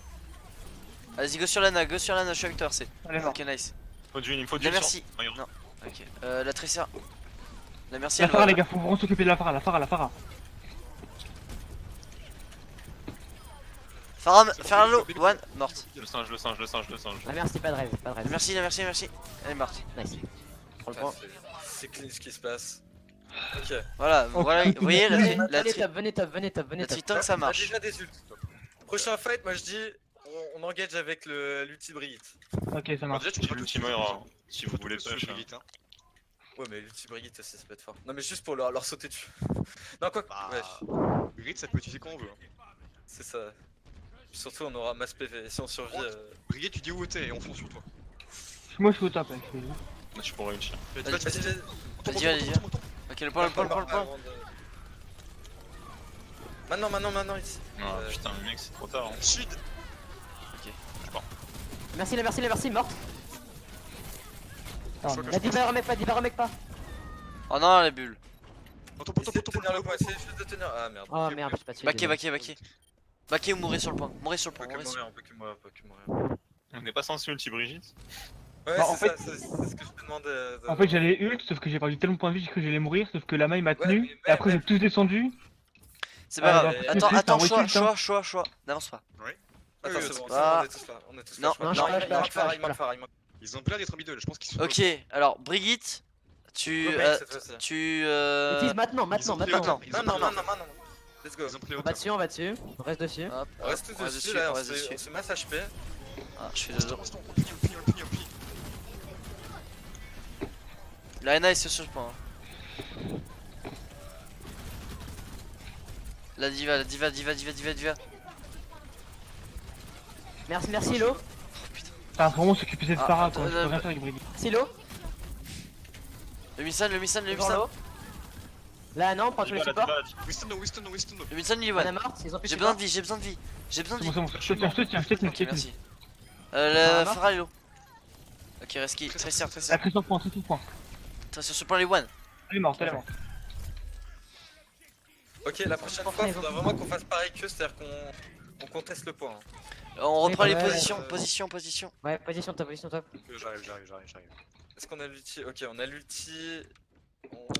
Vas-y, go sur Lana, je suis avec toi RC. Allez, mort. Ok, nice. Il me faut La du merci. sang. Non. Ok. La Tracer. La merci, La elle Farah, va. les gars, faut vraiment s'occuper de la Farah. Farah, Low. One, morte. Je le sens. Ah, merci, pas de rêve. Merci. Elle est morte. Nice. Prends le point. C'est clean ce qui se passe. Ok. Voilà, Oh, voilà, vous voyez la Venez top. Triton, ça On a marche. déjà des ults. Prochain fight, moi je dis, on engage avec l'ulti Brigitte. Ok, ça Alors, marche. déjà, tu J'ai peux l'ulti Moira, si vous voulez sur push. Brigitte, hein. Ouais, mais l'ulti Brigitte aussi, ça peut être fort. Non, mais juste pour leur sauter dessus. Non, quoi. Bah, Ouais, Brigitte, ça peut utiliser quand on veut. Hein. c'est ça. Surtout, on aura masse PV. Et si on survit. Brigitte, tu dis où t'es et on fonce sur toi. Moi, je suis au top avec lui. Là, je pourrais réussir. Vas-y. Vas-y. Ok, le point. Maintenant, ici. Non, putain, mec, c'est trop tard. Hein. Sud. Merci, morte. Ah, La diva remec pas. Oh non, les bulles. Essaye de tenir le point, essaye juste de tenir. Ah merde. Oh merde, je suis pas dessus. Baquez. Baquez ou mourrez sur le point. On peut que mourir. On n'est pas censé ulti Brigitte? Ouais, Bah, en c'est fait- ça, c'est ce que je te demandais. En fait, j'allais ult, sauf que j'ai perdu tellement de points de vie, j'ai cru que j'allais mourir, sauf que la main m'a tenu, mais et après même- j'ai tous descendu. C'est pas grave. ouais, Attends, c'est un wait-ult, choix. N'avance pas. Attends, c'est bon, Ah. on est tous là. On est tous Non, là. non, je crois. je suis pas là. Il manque Farah. Ils ont plein d'être middle, je pense qu'ils sont. Ok, alors Brigitte, tu. Go main, cette fois-ci. Utilise maintenant. Ils ont pris le temps. Non. Let's go. Ils ont pris le On temps. va dessus. On reste dessus. Hop, On reste tous dessus là, on se masse HP. Ah, je fais de Restons, on plie. La Rena est sur le point. La diva. Merci, Lo. Enfin, vraiment s'occuper de cette Ah, Farah, attends, quoi. Je peux rien faire avec Brigitte. Merci, Lo. Le Winston. Devant Lo. Là, non, prends tous les supports. Winston. Le Winston, il est On est one. mort, ils ont plus J'ai de besoin support. de vie. C'est bon, je te tiens, Ok, merci. Ah, La mort. Farah est low. Ok, Reski, très La pression point. Très sur le point les one. Elle est morte. Ok, la prochaine fois, faudra vraiment qu'on fasse pareil que, c'est-à-dire qu'on conteste le point. On reprend Oui, les ouais, positions, ouais. position. Ouais, position top. J'arrive. Est-ce qu'on a l'ulti? Ok, on a l'ulti.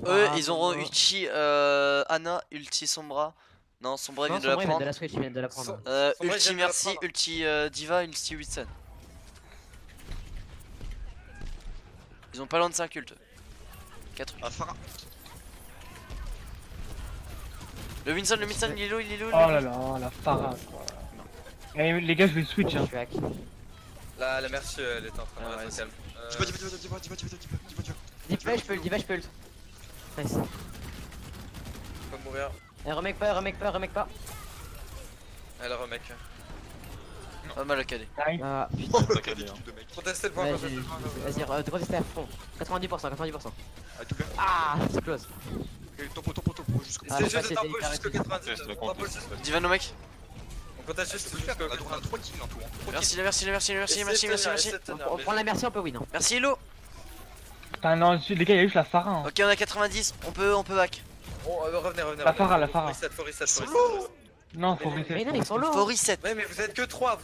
Eux, Ah, ils auront ulti Anna, ulti Sombra. Non, Sombra Non, vient de la Sombra, il vient prendre. de la switch, il vient de la prendre. Sombra, il vient Ulti de la Merci, prendre. ulti Diva, ulti Winston. Ils ont pas loin de 5 ults. 4 ults. Ah, Farah. Le Winston, il est low. Oh là là, la Farah, quoi. Eh, les gars, je vais switch, hein. Je suis hack. La merci, elle était en train de Ah, rester ouais, calme. Diva, je peux le, Diva, je peux le. Nice. Pas mourir. Et remake pas. Elle remake. Pas mal à caler. Nice. Ah, Ça calme, hein. Contestez le point, ouais, contestez le point. vas-y, de contester à fond. 90%. Ah, tout bien. Ah, c'est close. Ok, tempo, jusqu'au Ah, C'est j'ai juste passé, de c'est tempo hyper jusqu'au utile. 90. Test, Tempo compte, juste. test. Diva no mec. On conteste juste jusqu'au On a 90. 3 kills en tout. Merci. On prend la merci, on peut win. Hein. Merci Hello. Putain, non, les gars, il y a juste la Pharah. Hein. Ok, on a 90, on peut back. Bon, revenez. La Pharah. Faut reset. Non, faut Mais reset. non, ils sont low. Faut reset. Ouais, mais vous êtes que 3.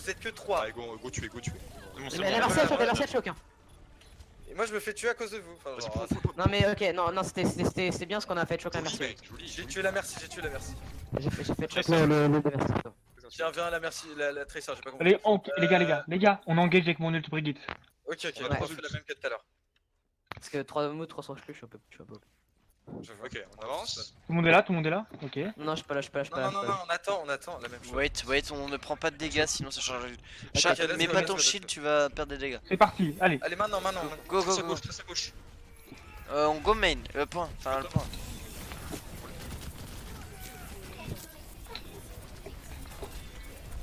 Allez, go tuer. C'est bon, c'est Mais la bon. merci à choc, choc. Hein. Et moi, je me fais tuer à cause de vous. Enfin, Vas-y, genre, Non, mais ok, non, c'était bien ce qu'on a fait, choc la merci. j'ai tué la merci. J'ai fait choc Tracer. le merci. Tiens, viens la merci, la Tracer, j'ai pas compris. Allez, les gars, on engage avec mon ult Brigitte. Ok, Ouais. on fait la même que tout à l'heure. Parce que 3 mots, 3 sur je suis un peu. Je vois. Ok, on avance. Tout le monde est là. Ok. Non, je suis pas là. Non, on attend la même chose. Wait, on ne prend pas de dégâts sinon ça change. Ok, let's Mets go, pas let's ton go, shield, let's tu vas perdre des dégâts. C'est parti, allez. Allez, maintenant. Go. Très à gauche. On go main, point. Enfin, le point.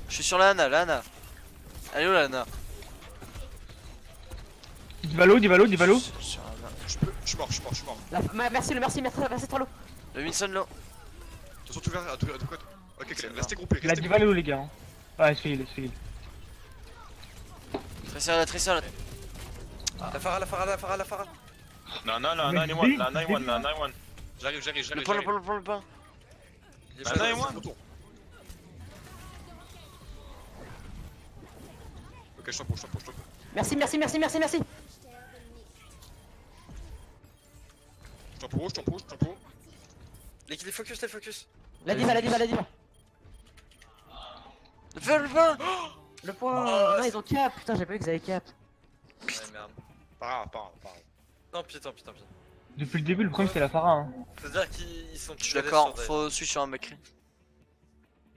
Je suis sur la Ana. Allez où la Ana? Divalo. Sur la Ana. Je suis mort. Merci, trop low. Le Winston low. Attention, tout vers à tout côté. Ok, restez groupés. La Divalo, les gars. Ouais, c'est heal. Tracer là. La Pharah. Nana, Mais 91. J'arrive. Le point. Il est Bah, pas non, et dans- moi Ok, je t'en pose. Merci. Je t'en pose. Les focus. La diva. Le point. Le point. Non, ils ont cap. Putain, j'ai pas vu qu'ils avaient cap. Ouais, merde. Pas grave. Tant pis. Depuis le début, le problème c'est la Pharah. Hein. C'est-à-dire qu'ils sont Je suis tous à l'aise d'accord, sur Dive. faut switch sur un Macri.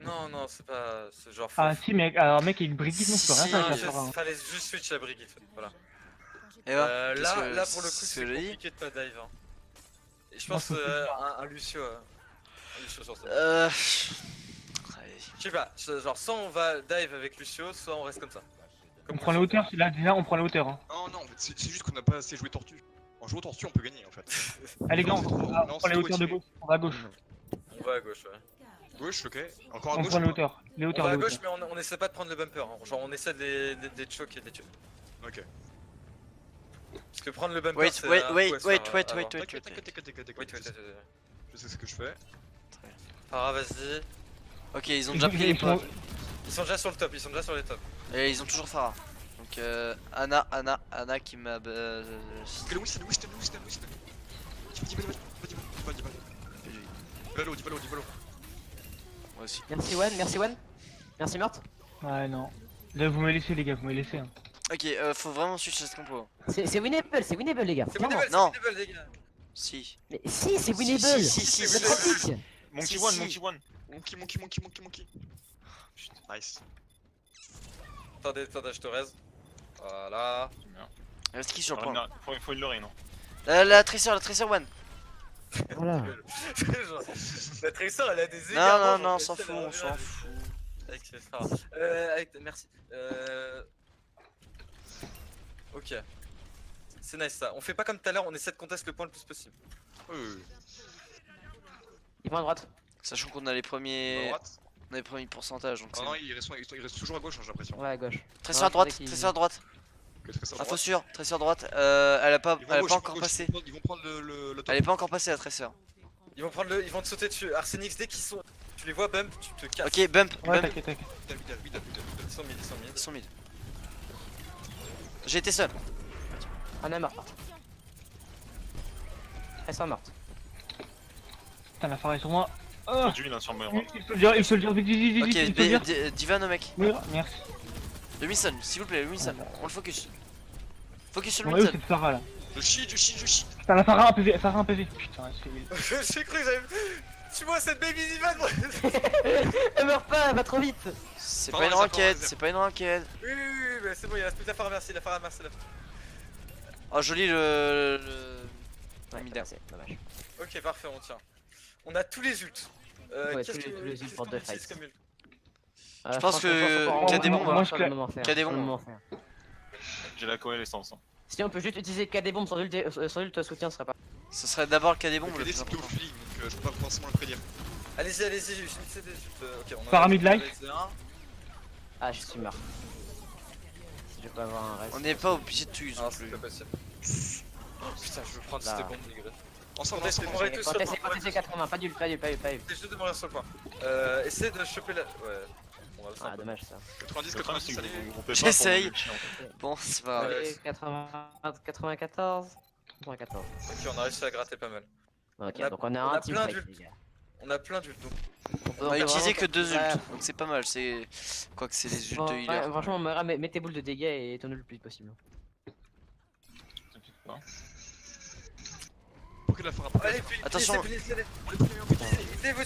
Non, c'est pas. C'est genre. Ah si, mec, alors mec, avec Brigitte, non, je peux rien Si, faire avec la je- Pharah. Hein. Fallait juste switch la Brigitte. Voilà. Et voilà. Là, qu'est-ce que- là pour le coup, ce c'est que j'ai dit. compliqué de pas dive. Hein. Et je Non, pense faut un Lucio. Un Lucio sur ça. Allez. Je sais pas, genre soit on va dive avec Lucio, soit on reste comme ça. On prend la hauteur, là déjà on prend la hauteur. Hein. Non, c'est juste qu'on n'a pas assez joué tortue. En jouant tortue, on peut gagner en fait. Allez, gars, on Non, prend c'est les hauteurs de trop gauche, on va à gauche. On va à gauche, ouais. Gauche, ok. Encore à On gauche. prend les hauteurs, les On hauteurs, va à les gauche, hauteurs. mais on essaie pas de prendre le bumper. Hein. Genre on essaie de les choke et de les tuer. Ok. Parce que prendre le bumper, Wait. c'est un coup à se faire Wait. Wait. Je sais ce que je fais. Farah, vas-y. Ok, ils ont déjà pris les Ils points. sont- Ils sont déjà sur le top, ils sont déjà sur les tops. Et ils ont toujours Farah. Donc Anna qui m'a. Que le Winston. Divalo. Moi aussi. Merci, One. Merci, Meurtre. Ouais, non. Là, vous me laissez, les gars, vous me laissez. Hein. Ok, faut vraiment switch cette compo. C'est winnable, les gars. C'est Clairement. winnable, Non. c'est winnable, les gars. Si. Mais si, c'est winnable. Si. C'est pratique. Monkey Si, One. Monkey. Nice. Attendez, je te raise. Voilà. Il reste qui sur le point? Faut une lorry, non? La Tracer One. Voilà. Genre, la Tracer, elle a des égarements. Non, on genre, s'en elle fout, a on rien s'en vu. fout. Merci. Ok. C'est nice ça. On fait pas comme tout à l'heure, on essaie de contester le point le plus possible. Ils vont à droite. Sachant qu'on a les À premiers. droite. On a les premiers pourcentages donc Ah c'est. non, il reste toujours à gauche, hein, j'ai l'impression. Ouais, à gauche. Tracer à droite. Ok, très simple. Info sûr, Tracer à droite. Elle a pas Ils vont gauche, encore passé. Ils vont prendre le top. Elle est pas encore passée la Tracer. Ils vont te sauter dessus. Arsenix, dès qu'ils sont. Tu les vois bump, tu te casses. Ok, bump. Ouais, Bump. t'inquiète. Ils sont mid. Ils sont mid. J'ai été seul. Anna Meurtre. Elles sont mortes. Putain, la Pharah est sur moi. Oh, Du là sur moi. il faut le dire, vite, Ok, il faut le dire. Diva no mec. Oui, merci. Le Winston, s'il vous plaît, le Winston. On le focus. Focus sur le On va où Winston. cette Pharah là? Je chie. Putain, la Pharah un PV, Putain, c'est. J'ai cru que j'avais. Tu vois cette baby diva. Elle meurt pas, elle va trop vite. C'est Pardon, pas une les ranked, apports, c'est pas une ranked. Oui, mais c'est bon, il reste plus que la Farah, merci. Oh, joli Ouais, Mida. c'est dommage. Ok, parfait, on tient. On a tous les ults. Ouais, Qu'est-ce tous que les ults pour qu'on deux utilise fights. comme ult? Je pense que qu'il y a des bombes, moi moi, je je qu'il y a des bombes. J'ai la coalescence. Hein. Si on peut juste utiliser KD bombes sans ult soutien, ce serait pas. Ce serait d'abord le cas des bombes Le le KD plus c'est plutôt important. le feeling, donc je peux pas forcément le prédire. Allez-y, finissez des ults. Ok, on a. Pyramid life. Ah, je suis mort. Si je peux avoir un reste. On n'est pas obligé de tuer Ah, non c'est plus. pas possible. Oh putain, je veux prendre Là. cette bombe dégueulasse. Ensemble, Contestez, ensemble, on va ensemble. tous sur le point. Contestez 80, pas d'ult, pas d'ult. Essayez juste de mourir sur le point. Essayez de choper la. Ouais. On va le Ah, faire. dommage ça. 90, Le problème, c'est 90, que allez. vous groupez pas J'essaye. pour mon ulti, en fait. Bon, c'est pas grave. Ouais. Allez, 94. 94. Ok, on a réussi à gratter pas mal. Ok, On a- donc on a on un a team plein fight, d'ults. les gars. On a plein d'ults. Donc On a utilisé que vraiment- 2 Ouais. ults, donc c'est pas mal. C'est quoi que c'est des ults de Ouais, healer. franchement, Moira, mets tes boules de dégâts et ton ult le plus possible. T'inquiète pas. Pour que la fera allez, Attention. finissez-les.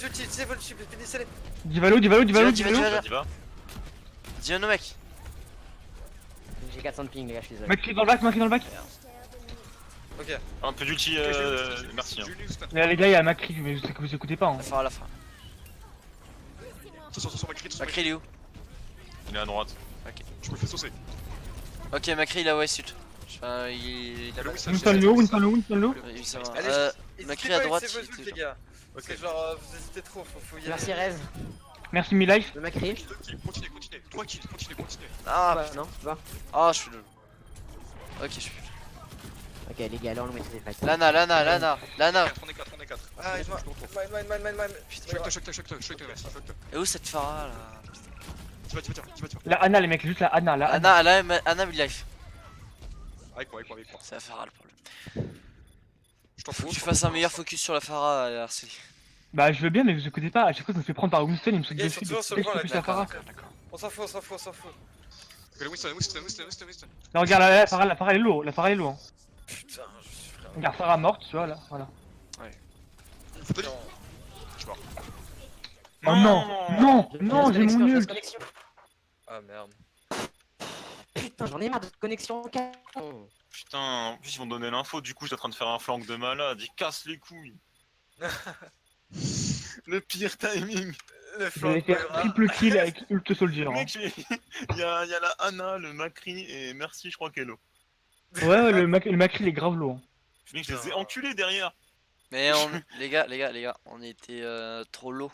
Utilisez vos ultis, finissez-les. Divalo. Diva. Dis un mec. J'ai 400 de ping, les gars, je suis désolé. Macri dans le bac. Ok. Un peu d'ulti, merci. Hein. Là, les gars, il y a Macri, mais je sais que vous écoutez pas. Hein. À la fin. Attention, Macri, attention, Macri, il est où? Il est à droite. je me fais saucer. Ok, Macri, il a West ult. Enfin, il a Allô, pas. ça Winston low. Oui, ça va. Allez, Macri Macri à droite, c'est vos il ults, était les gars. C'est genre, vous hésitez trop, faut y aller. Merci Rez, Merci Milife. le Macri. Continue. 3 kills, continue. Ah, Ouais, non, va. ah, je suis nul. Ok, je suis. Ok, les gars, là on le met sur les fights. Lana. On est 4. Ah, il mine. Choc-toi. Et où cette Pharah là? Tu vas. La Anna, les mecs, juste la Anna. Anna midlife. Avec moi. C'est la Pharah le problème. Je t'en Faut fous. que tu fasses un meilleur focus sur la Pharah, Arsène. Bah, je veux bien, mais vous écoutez pas. À chaque fois, je me fais prendre par Winston, il me saute Les gars, ils dessus. sont toujours sur le Dès que point, je touche là, la Farah. On s'en fout. Le Winston. Là, regarde, la Farah elle est low. Hein. Putain, je suis frère. Regarde, Farah morte, tu vois, là. Voilà. Faut pas dire. Oh non, j'ai mon ult. Connexion. Ah merde. Putain, j'en ai marre de connexion. Putain, en plus ils vont donner l'info, du coup j'étais en train de faire un flank de malade, ils cassent les couilles. Le pire timing. Le Vous flanc allez faire triple kill avec Ult Soldier. Hein. Mec, il y a la Anna, le Macri et merci, je crois qu'Hello. Ouais, le Macri, il est grave low. Hein. Mec, je les ai enculés derrière. Mais les gars, on était trop low.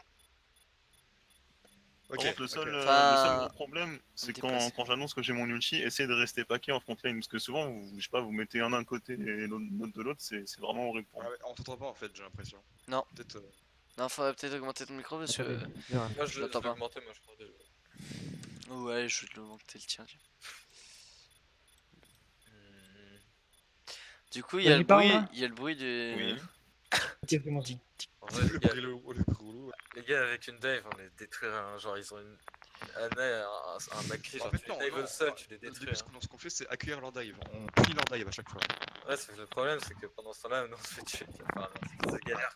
Par contre, le seul Enfin, gros problème, c'est était placé. quand j'annonce que j'ai mon ulti, essayez de rester paquet en front lane, parce que souvent, je sais pas, vous mettez un d'un côté et l'autre de l'autre, c'est vraiment horrible pour moi. On t'entend pas en fait, j'ai l'impression. Non. Peut-être. Non, faudrait peut-être augmenter ton micro parce que. Moi je l'entends l'ai pas. augmenté, moi je crois déjà. Ouais, je vais te l'augmenter le tien. Tiens. Du coup, Vas-y, parle, là. il y a le bruit du. Oui. Ok, c'est bon. En vrai, les gars, avec une dive, on les détruire. Genre, ils ont une Anna et un Macri. En Genre, fait, tu non, dive non, seul, tu les détruis. ce qu'on fait, c'est accueillir leur dive. On plie leur dive à chaque fois. Ouais, c'est le problème, c'est que pendant ce temps-là, nous on se fait tuer. Enfin, c'est galère.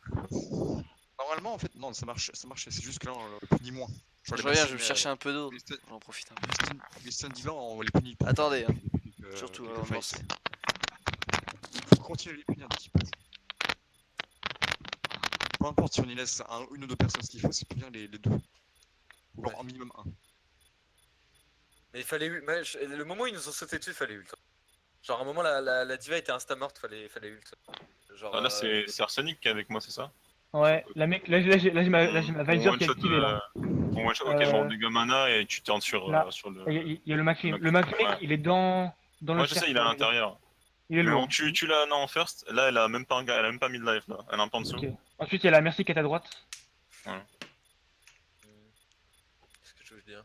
Normalement, en fait, non, ça marche, c'est juste que là, on le punit moins. Je reviens, je vais me chercher un peu d'eau. Winston- J'en profite un peu. Winston Diva, on les punit pas. Attendez, hein. Euh, Surtout les avant de fights. lancer. Faut continuer à les punir un petit peu. Peu importe si on y laisse une ou deux personnes, ce qu'il faut, c'est punir les deux. Ou alors Ouais. un minimum un. Mais il fallait ult. Le moment où ils nous ont sauté dessus, il fallait ult. Genre, à un moment, la diva était insta-morte, fallait ult. Genre, Ah, là, c'est Arsenic qui est avec moi, c'est ça? Ouais, la mec, là j'ai ma Visor qui est activée là. Bon, one shot, ok, bon, dégâts mana et tu tentes sur Là. le. Il y a le Macri. Le Macri, Macri, ouais. il est dans le Ouais, je sais, cercle. il est à l'intérieur. Il est Mais low. bon, tu l'as Anna en first, là, elle a même pas elle a même pas mis de life là, elle a un peu en dessous. Ok. Ensuite, il y a la Merci qui est à droite. Qu'est-ce que je veux dire?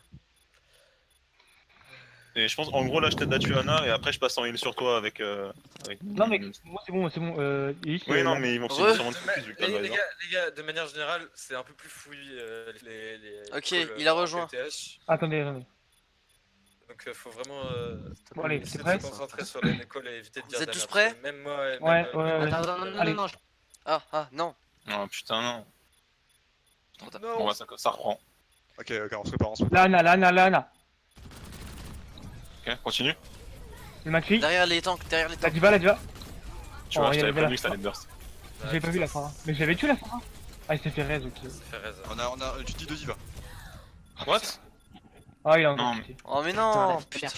Et je pense, en gros, là, je t'aide à tuer Anna et après, je passe en heal sur toi avec. Non, mais moi c'est bon. Iris, Oui, non, mais ils vont Re- sûrement te focus vu que t'as le Les visor. gars, de manière générale, c'est un peu plus fouillis les Ok, calls, il a rejoint. TH. Attendez. Donc faut vraiment Bon, allez, essayer c'est de prêt se concentrer sur les calls et éviter de dire Vous êtes de la tous merde, prêts parce que Même moi, et Ouais, même, ouais. Attends, Allez. non. Ah, non. Oh putain, non. Non. Bon, bah, ça reprend. Ok, on se prépare. La Anna. Ok, continue. Le Macri. Derrière les tanks, derrière les La tanks. diva, la diva. Tu vois, Oh, je il y t'avais avait prévenu la que ça allait burst. J'avais pas vu la Phara. Mais j'avais tué la Phara. Ah, il s'est fait raise, ok. Fait raise. On a tu dis 2 divas. What? Ah, il a Non, encore mais- quitté. Oh mais Putain, non, la putain.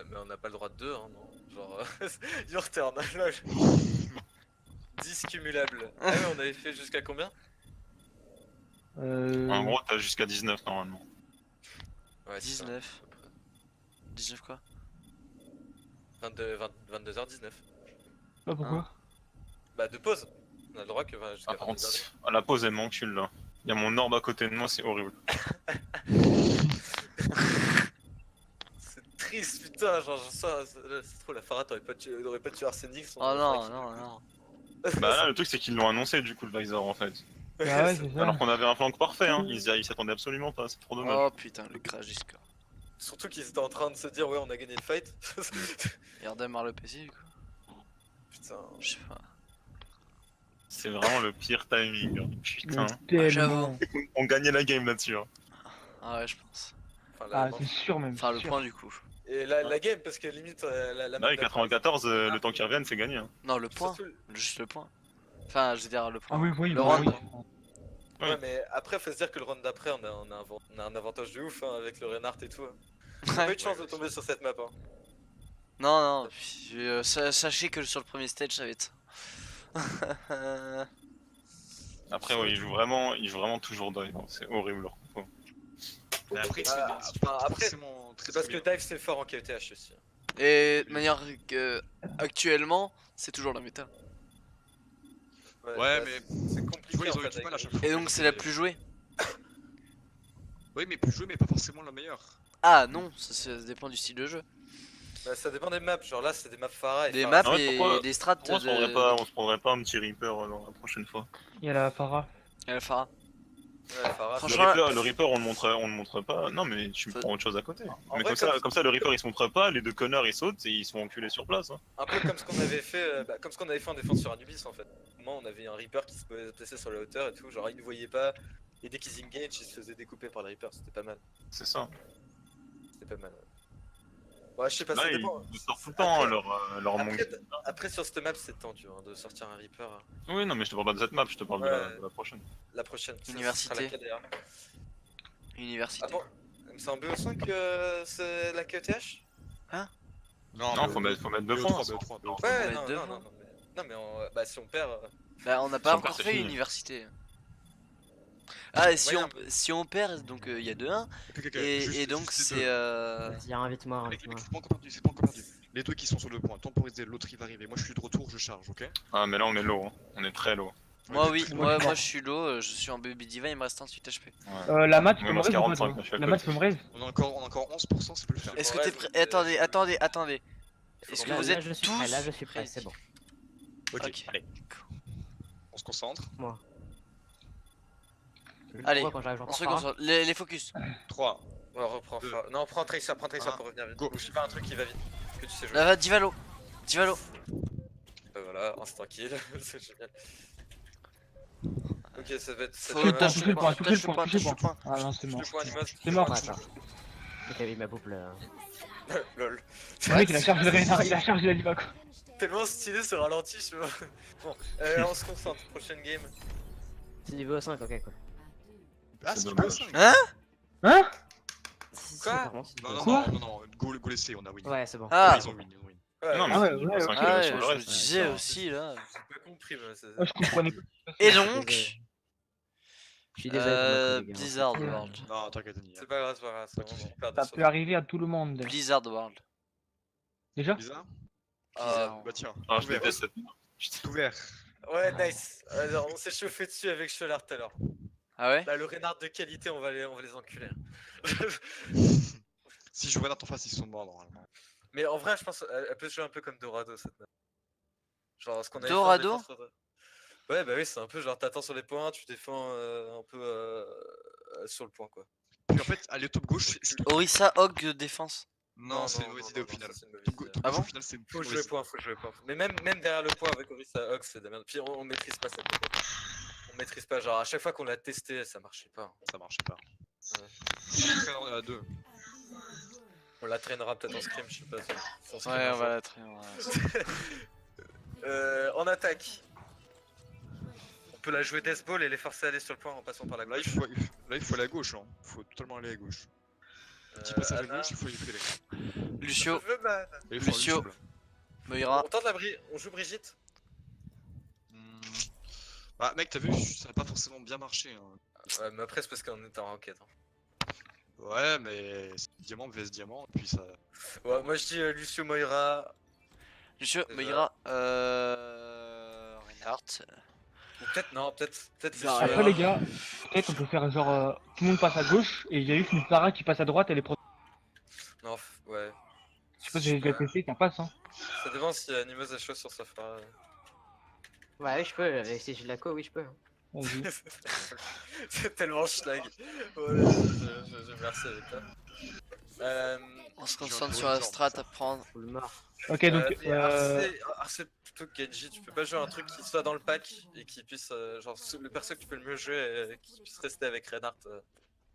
Mais on n'a pas le droit de 2, hein, non. Genre, your turn, lol. 10 cumulables. Ah ouais, on avait fait jusqu'à combien? En gros, t'as jusqu'à 19 normalement. Ouais, c'est ça. 19. 19 quoi? 22h19. Bah, pourquoi? Bah, de pause. On a le droit que jusqu'à Ah, par contre, 22h19. à la pause, elle m'encule là. Il y a mon orbe à côté de moi, c'est horrible. C'est triste, putain. Genre, c'est trop la Phara, t'aurais pas tué Arsenic. Oh non, non, non. Bah là, le truc, c'est qu'ils l'ont annoncé du coup, le Visor en fait. Ah ouais, c'est ça. Alors qu'on avait un flank parfait, hein. Ils s'attendaient absolument pas, c'est trop dommage. Oh putain, le crash du score. Surtout qu'ils étaient en train de se dire, ouais, on a gagné le fight. Et redémarre le PC du coup. Putain. Je sais pas. C'est vraiment le pire timing. Hein. Putain. Tellement. j'avoue. On gagnait la game là-dessus. Hein. Ah ouais, je pense. Enfin, Ah, la- c'est sûr même. Enfin, le sûr. point du coup. Et la game, parce que limite, la Bah oui, map 94, le temps qu'ils reviennent, c'est gagné. Hein. Non, le point. Surtout- Juste le point. Enfin, je veux dire le point. Ah oui, oui, Le bah round. oui. Ouais, Ouais. mais après, faut se dire que le round d'après, on a un avantage de ouf hein, avec le Reinhardt et tout. hein. On a Ouais. pas eu de chance de tomber sur cette map. Hein. Non, non, puis, sachez que sur le premier stage, ça va être ça. Après, ouais, ils jouent vraiment toujours dive. Hein. C'est horrible leur compo. Mais après, Ah, c'est enfin, pas après, forcément C'est parce que Dive c'est fort en KOTH aussi. Et de manière actuellement, c'est toujours la méta. Ouais, bah, mais c'est tu compliqué. vois, ils en ont eu fait, du mal à avec chaque les- fois. Et donc, c'est la plus jouée. Oui, mais plus joué, mais pas forcément la meilleure. Ah non, ça dépend du style de jeu. Bah, ça dépend des maps. Genre là, c'est des maps Phara et Des Phara. maps Ah ouais, et pourquoi- des strats Pourquoi on se prendrait pas un petit Reaper la prochaine fois? Il y a la Phara. Et la Phara. Ouais, Phara, Franchement, Le Reaper, on le montre pas. Non, mais tu me Ça- prends autre chose à côté. En Mais vrai, comme ça, le Reaper il se montre pas, les deux connards ils sautent et ils sont enculés sur place. Hein. un peu comme ce qu'on avait fait, comme ce qu'on avait fait en défense sur Anubis en fait. Moi, on avait un Reaper qui se plaçait sur la hauteur et tout. Genre, ils ne voyaient pas. Et dès qu'ils engage, ils se faisaient découper par le Reaper. C'était pas mal. C'est ça. C'était pas mal. Ouais, je sais pas, Là, ça ils dépend. sortent tout le temps Après- leur manque. Après, sur cette map, c'est tendu hein, de sortir un Reaper. Hein. Oui, non, mais je te parle pas de cette map, je te parle Ouais. de la prochaine. La prochaine. Ça sera Université. laquelle, d'ailleurs Université. Ah bon c'est en BO5 que c'est la KOTH Non, Non, faut mettre 2 points. BO3, BO3. Ouais, mettre non, deux non, points. non, non, mais bah, si on perd. Bah, on n'a pas Si on encore perd, c'est fait fini. université. Ah, et Moyen. si on perd, donc il y a 2-1. Et donc c'est. Vas-y, invite-moi, Les mecs, invite-moi. c'est pas encore perdu, c'est pas encore perdu. Les deux qui sont sur le point, temporiser, l'autre il va arriver. Moi je suis de retour, je charge, ok? Ah, mais là on est low, hein. On est très low. Moi, Ouais, oui, très moi, bon. moi je suis low, je suis en baby diva, il me reste 28 HP. Ouais. La mat, tu Ouais, peux me moi, c'est raise ou pas, 45, toi je suis à La mat, côté. tu peux me raise On a encore 11%, ça peut le faire. Est-ce que Ouais, t'es prêt? mais- Attendez. Est-ce que Là, vous là, êtes je suis tous prêt, là, je suis prêt, c'est bon. Ok, Ok. allez. On se concentre. Allez, Pourquoi, quand j'arrive, on se j'entends concentre. Les focus. 3. On reprend. Deux. Non, prends Tracer Un, pour revenir vite. go. Ou je sais pas, un truc qui va vite. Que tu sais jouer. Là va, Divalo. Voilà, instant kill. C'est génial. Ok, ça va être. ça Faut va être- toucher toucher le point, toucher le touche le point, toucher le touche le point. Ah non, c'est Touche mort. le point, Animos. C'est mort. Bon, attends. Ok, il m'a boucle. Lol. Le mec, il a chargé le Reinhardt, il a chargé la diva, quoi. Tellement stylé ce ralenti, je vois. Bon, on se concentre. Prochaine game. C'est niveau 5, ok, cool. Ah, C'est c'est dommage. pas 5. Hein? Hein? Quoi Apparemment, c'est Non, niveau non, Quoi non, go laisser, on a win. Ouais, c'est bon. Ah, Ils ont win, ils ont win. Ouais, Non, mais Ah ouais, c'est ouais, 5 ouais. kills Ah ouais, sur le je me reste. disais aussi là. j'ai pas compris, moi. Moi, je comprenais pas. Et Désolé. donc, Je suis désolé pour ma collègue, hein. Blizzard World. Non, t'inquiète, Annie. C'est pas grave, c'est pas grave. C'est vraiment perdre Ça sur- peut arriver à tout le monde. Blizzard World. Déjà? Bizarre? Ah, Bah tiens, Ah, je ouvert. déteste cette map. C'est ouvert. ouais, nice. Alors, on s'est chauffé dessus avec Scholar tout à l'heure. Ah ouais? Là, le Reinhardt de qualité, on va les enculer. Si je regarde en face, ils sont morts normalement. Mais en vrai, je pense elle peut jouer un peu comme Dorado cette map. Genre ce qu'on avait fait en Dorado défense sur- Ouais, bah oui, c'est un peu genre t'attends sur les points, tu défends un peu sur le point quoi. Puis en fait, aller top gauche, Orisa Hog de défense. Non, c'est une mauvaise idée au final. c'est une mauvaise Top idée. gauche Ah bon au final, c'est une Faut mauvaise jouer idée. point, faut jouer point. Mais même derrière le point avec Oris à Ox, c'est de la merde. Puis on maîtrise pas cette méthode. On maîtrise pas, genre à chaque fois qu'on l'a testé, ça marchait pas. Ça marchait pas. Ouais. À 2. On la traînera peut-être en scrim, je sais pas. Sans scrim Ouais, un on jour. va la traîner. En attaque. On peut la jouer Death Ball et les forcer à aller sur le point en passant par la Là, gauche. il faut aller à gauche. Hein. Faut totalement aller à gauche. Petit passage à Anna. gauche, il faut y aller. Lucio, Je veux man. Et il faut Lucio. un double. Moira. On tente la on joue Brigitte. Bah, mec, t'as vu, ça a pas forcément bien marché. Hein. Ouais, mais après c'est parce qu'on était en enquête. Hein. Ouais, mais c'est diamant vs diamant, et puis ça. Ouais, moi je dis Lucio Moira. Lucio, Déjà. Moira, Reinhardt. Ou peut-être non, peut-être Zara. Lucio Après, Moira. les gars, peut-être on peut faire genre tout le monde passe à gauche et il y a juste une Sarah qui passe à droite, elle est pro. Non, ouais. Je sais pas si j'ai déjà testé, ça passe hein. Ça dépend si Animeuse a chaud sur sa Farah. Ouais, oui, je peux. Avec ces jeux de la co, oui, je peux. Vas-y. C'est tellement schlag. Ouais, je merci avec toi. On se J'ai concentre un sur la peu strat à prendre. Full mort. Ok, donc mais Arcé plutôt que Genji, tu peux pas jouer un truc qui soit dans le pack et qui puisse, genre, le perso que tu peux le mieux jouer, qui puisse rester avec Reinhardt,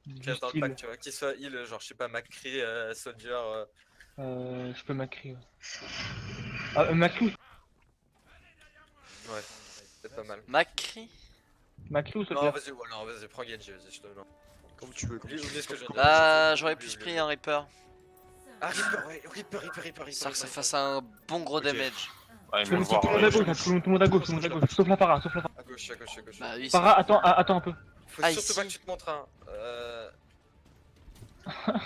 qui reste dans le style, pack, tu vois, qui soit heal, genre, je sais pas, McCree, Soldier. je peux Macri. Ouais. Ah, Macri Ouais, c'est pas mal. Macri. Macri ou Non, Soldier? vas-y, ouais, non, vas-y, prends Genji, vas-y, je te le lance. Comme tu veux. Comme tu Oublie veux. ce que je viens de Comme- dire. Ah, Oublie, j'aurais oublie, plus oublie, pris oublie. un Reaper. Ah, Reaper. Ça que ça fasse un bon gros Ok. damage. Ouais, Tout mais le le voir, monde à gauche, tout le monde à gauche, tout le monde à gauche, sauf la Farah, sauf la Farah. À gauche. Bah oui, Farah, attends un peu. Faut Ah, surtout ici. pas que tu te montres un. Moi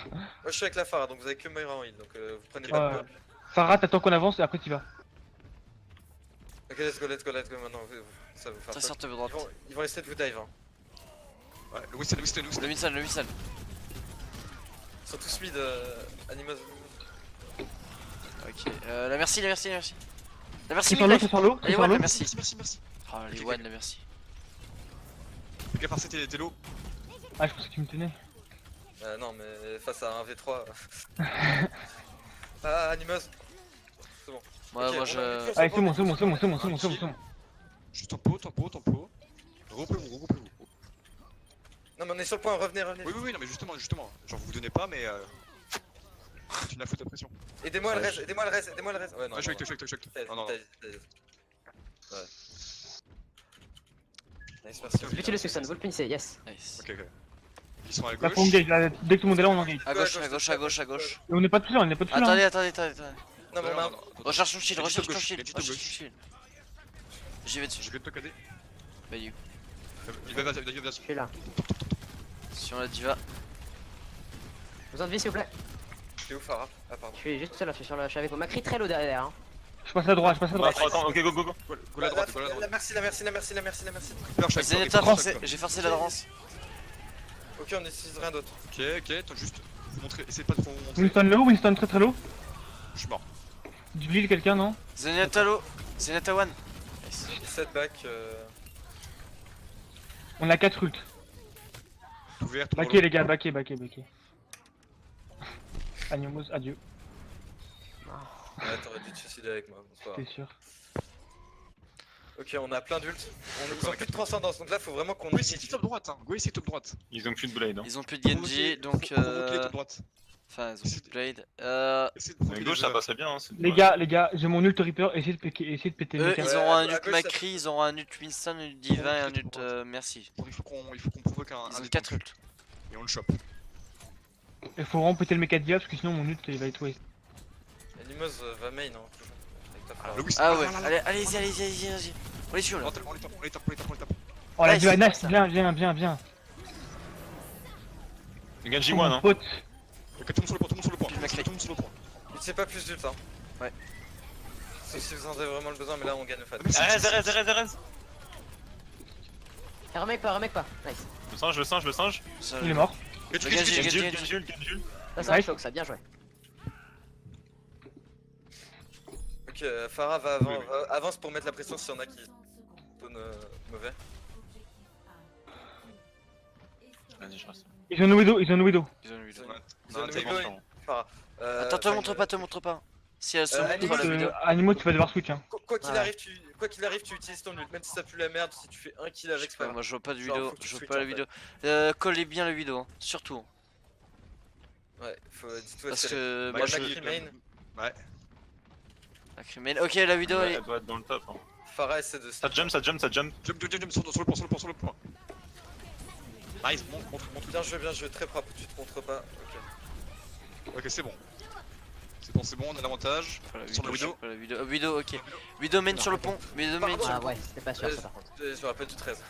je suis avec la Farah, donc vous avez que Moira en heal, donc vous prenez pas de Ouais. peur. Farah, t'attends qu'on avance et après tu vas. Ok, let's go maintenant, ça va vous faire Très peur. sorte de droite. Ils vont essayer de vous dive, hein. Ouais, le Winston. Le missile, le missile. Ils sont tous mid, Animos. Ok, la merci. La merci, C'est sur l'eau, c'est sur l'eau, c'est Allez, sur One, l'eau. la merci. Merci. Oh, les Ok, One, ok. la merci. Fais gaffe, Arcé, t'es low. Ah, je pensais que tu me tenais. Non, mais face à un V3. Ah, Animos. Ouais, Ok, moi on a je. une course Allez, au c'est bon, point. c'est bon. Juste tempo. Regroupez-vous. Non, mais on est sur le point, revenez. Oui, non, mais justement. Genre, vous vous donnez pas, mais. Tu n'as foutu ta pression. Aidez-moi le Ouais, reste. Ouais, non. Ouais, je suis avec toi. T'as- Non. t'as- Ouais. Nice, merci. Vite le Susan, vous le punissez, yes. Nice. Ok. Ils sont à Là, gauche. faut engage, là, dès que tout le monde est là, on engage. À gauche. Et on n'est pas tous là, Attendez. Non, mais on a un- Recherche ton shield, J'ai recherche dit ton top shield. gauche, Recherche ton j'ai dit shield. J'y vais dessus. Je vais te cader. Bah, you. Vas-y. Je suis là. Si on la diva. Besoin de vie, s'il vous plaît. T'es où, Farah? Ah, pardon. Je suis juste là, je suis avec vous. Macri très low derrière. Hein. Je passe à droite. Attends, ok, go. Go la droite. La merci. Hyper, J'ai forcé la danse. Ok, on n'utilise rien d'autre. Ok, attends juste. Vous montrez, essayez pas de trop montrer. Winston low, Winston très low. Je suis mort. Du build quelqu'un, non? Zenyatta low. Zenyatta one. Nice. Setback. On a 4 ult. Tout ouvert, Baquez les gars, baquez. Animos, adieu, Ouais, t'aurais dû te suicider avec moi. Bon, c'est pas grave. c'est sûr. Ok, on a plein d'ults. Ils ont plus de transcendance, donc là faut vraiment qu'on Go ici, top droite. Go ici, top droite. Ils ont plus de blade. Hein. Ils ont plus de Genji, donc Provoquez top droite. Enfin, ils ont plus de Blade. Essayez de Mais provoquer gauche, les ça erreurs. passait bien. Hein, Les gars, j'ai mon ult Reaper, essayez de péter Eux, les ils cartes. auront un à ult gauche, Macri, ils auront un ult Winston, un ult Divin et un ult Merci. Il faut qu'on provoque un. Ils ont des 4 tanks. ults. Et on le chope. Il faut vraiment péter le méca diable parce que sinon mon ult il va être waste. Animos va main, hein, toujours. Avec ta Farah. Le Winston. Ah ouais, allez-y. On les suit là. On les tape. Oh la Nice. diva, nice, bien. Genji Oh, one, mon hein. pote. Ok, tout le monde sur le point. Puis Macri. Tout le monde sur le point. Utilisez pas plus d'ult, hein. Ouais. Sauf si vous en avez vraiment le besoin, mais là on gagne le fight. Arrête. Remake pas. Nice. Le singe. Ça, Il est mort. Genji. Ça, c'est un Nice. choc, ça, bien joué. Ok, Farah avance pour mettre la pression s'il y en a qui spawn mauvais. Vas-y, je reste. Ils ont une widow. Ils ont eu le Ils ont une widow. Farah. Attends, te montre pas. Si elle se montre Animaux, la vidéo. Animo, tu vas devoir switch. Hein. Quoi qu'il Ouais. arrive, tu utilises ton ult, même si ça pue la merde, si tu fais un kill Je avec sais pas, ça. moi je vois pas de Genre, vidéo, faut que tu je vois switches, pas la en fait. vidéo. Collez bien la vidéo, hein, surtout. Ouais, dis-toi Parce si elle est- que Bah, moi je- je. Lacrimane. Ouais. Lacrimane. Ok, la vidéo elle est. Elle doit être dans le top. Hein. Farah essaie de. Ça jump. Jump, sur le point. Nice, montre. Bien joué, très propre, tu te montres pas. Ok. Ok, c'est bon. C'est bon, on a l'avantage. Pas la Sur la vidéo, vidéo. pas la vidéo. Vidéo, ok. Vidéo main sur le pont. Vidéo main sur Ah le pont. ouais, c'était pas sûr ça par contre. Je me rappelle du 13.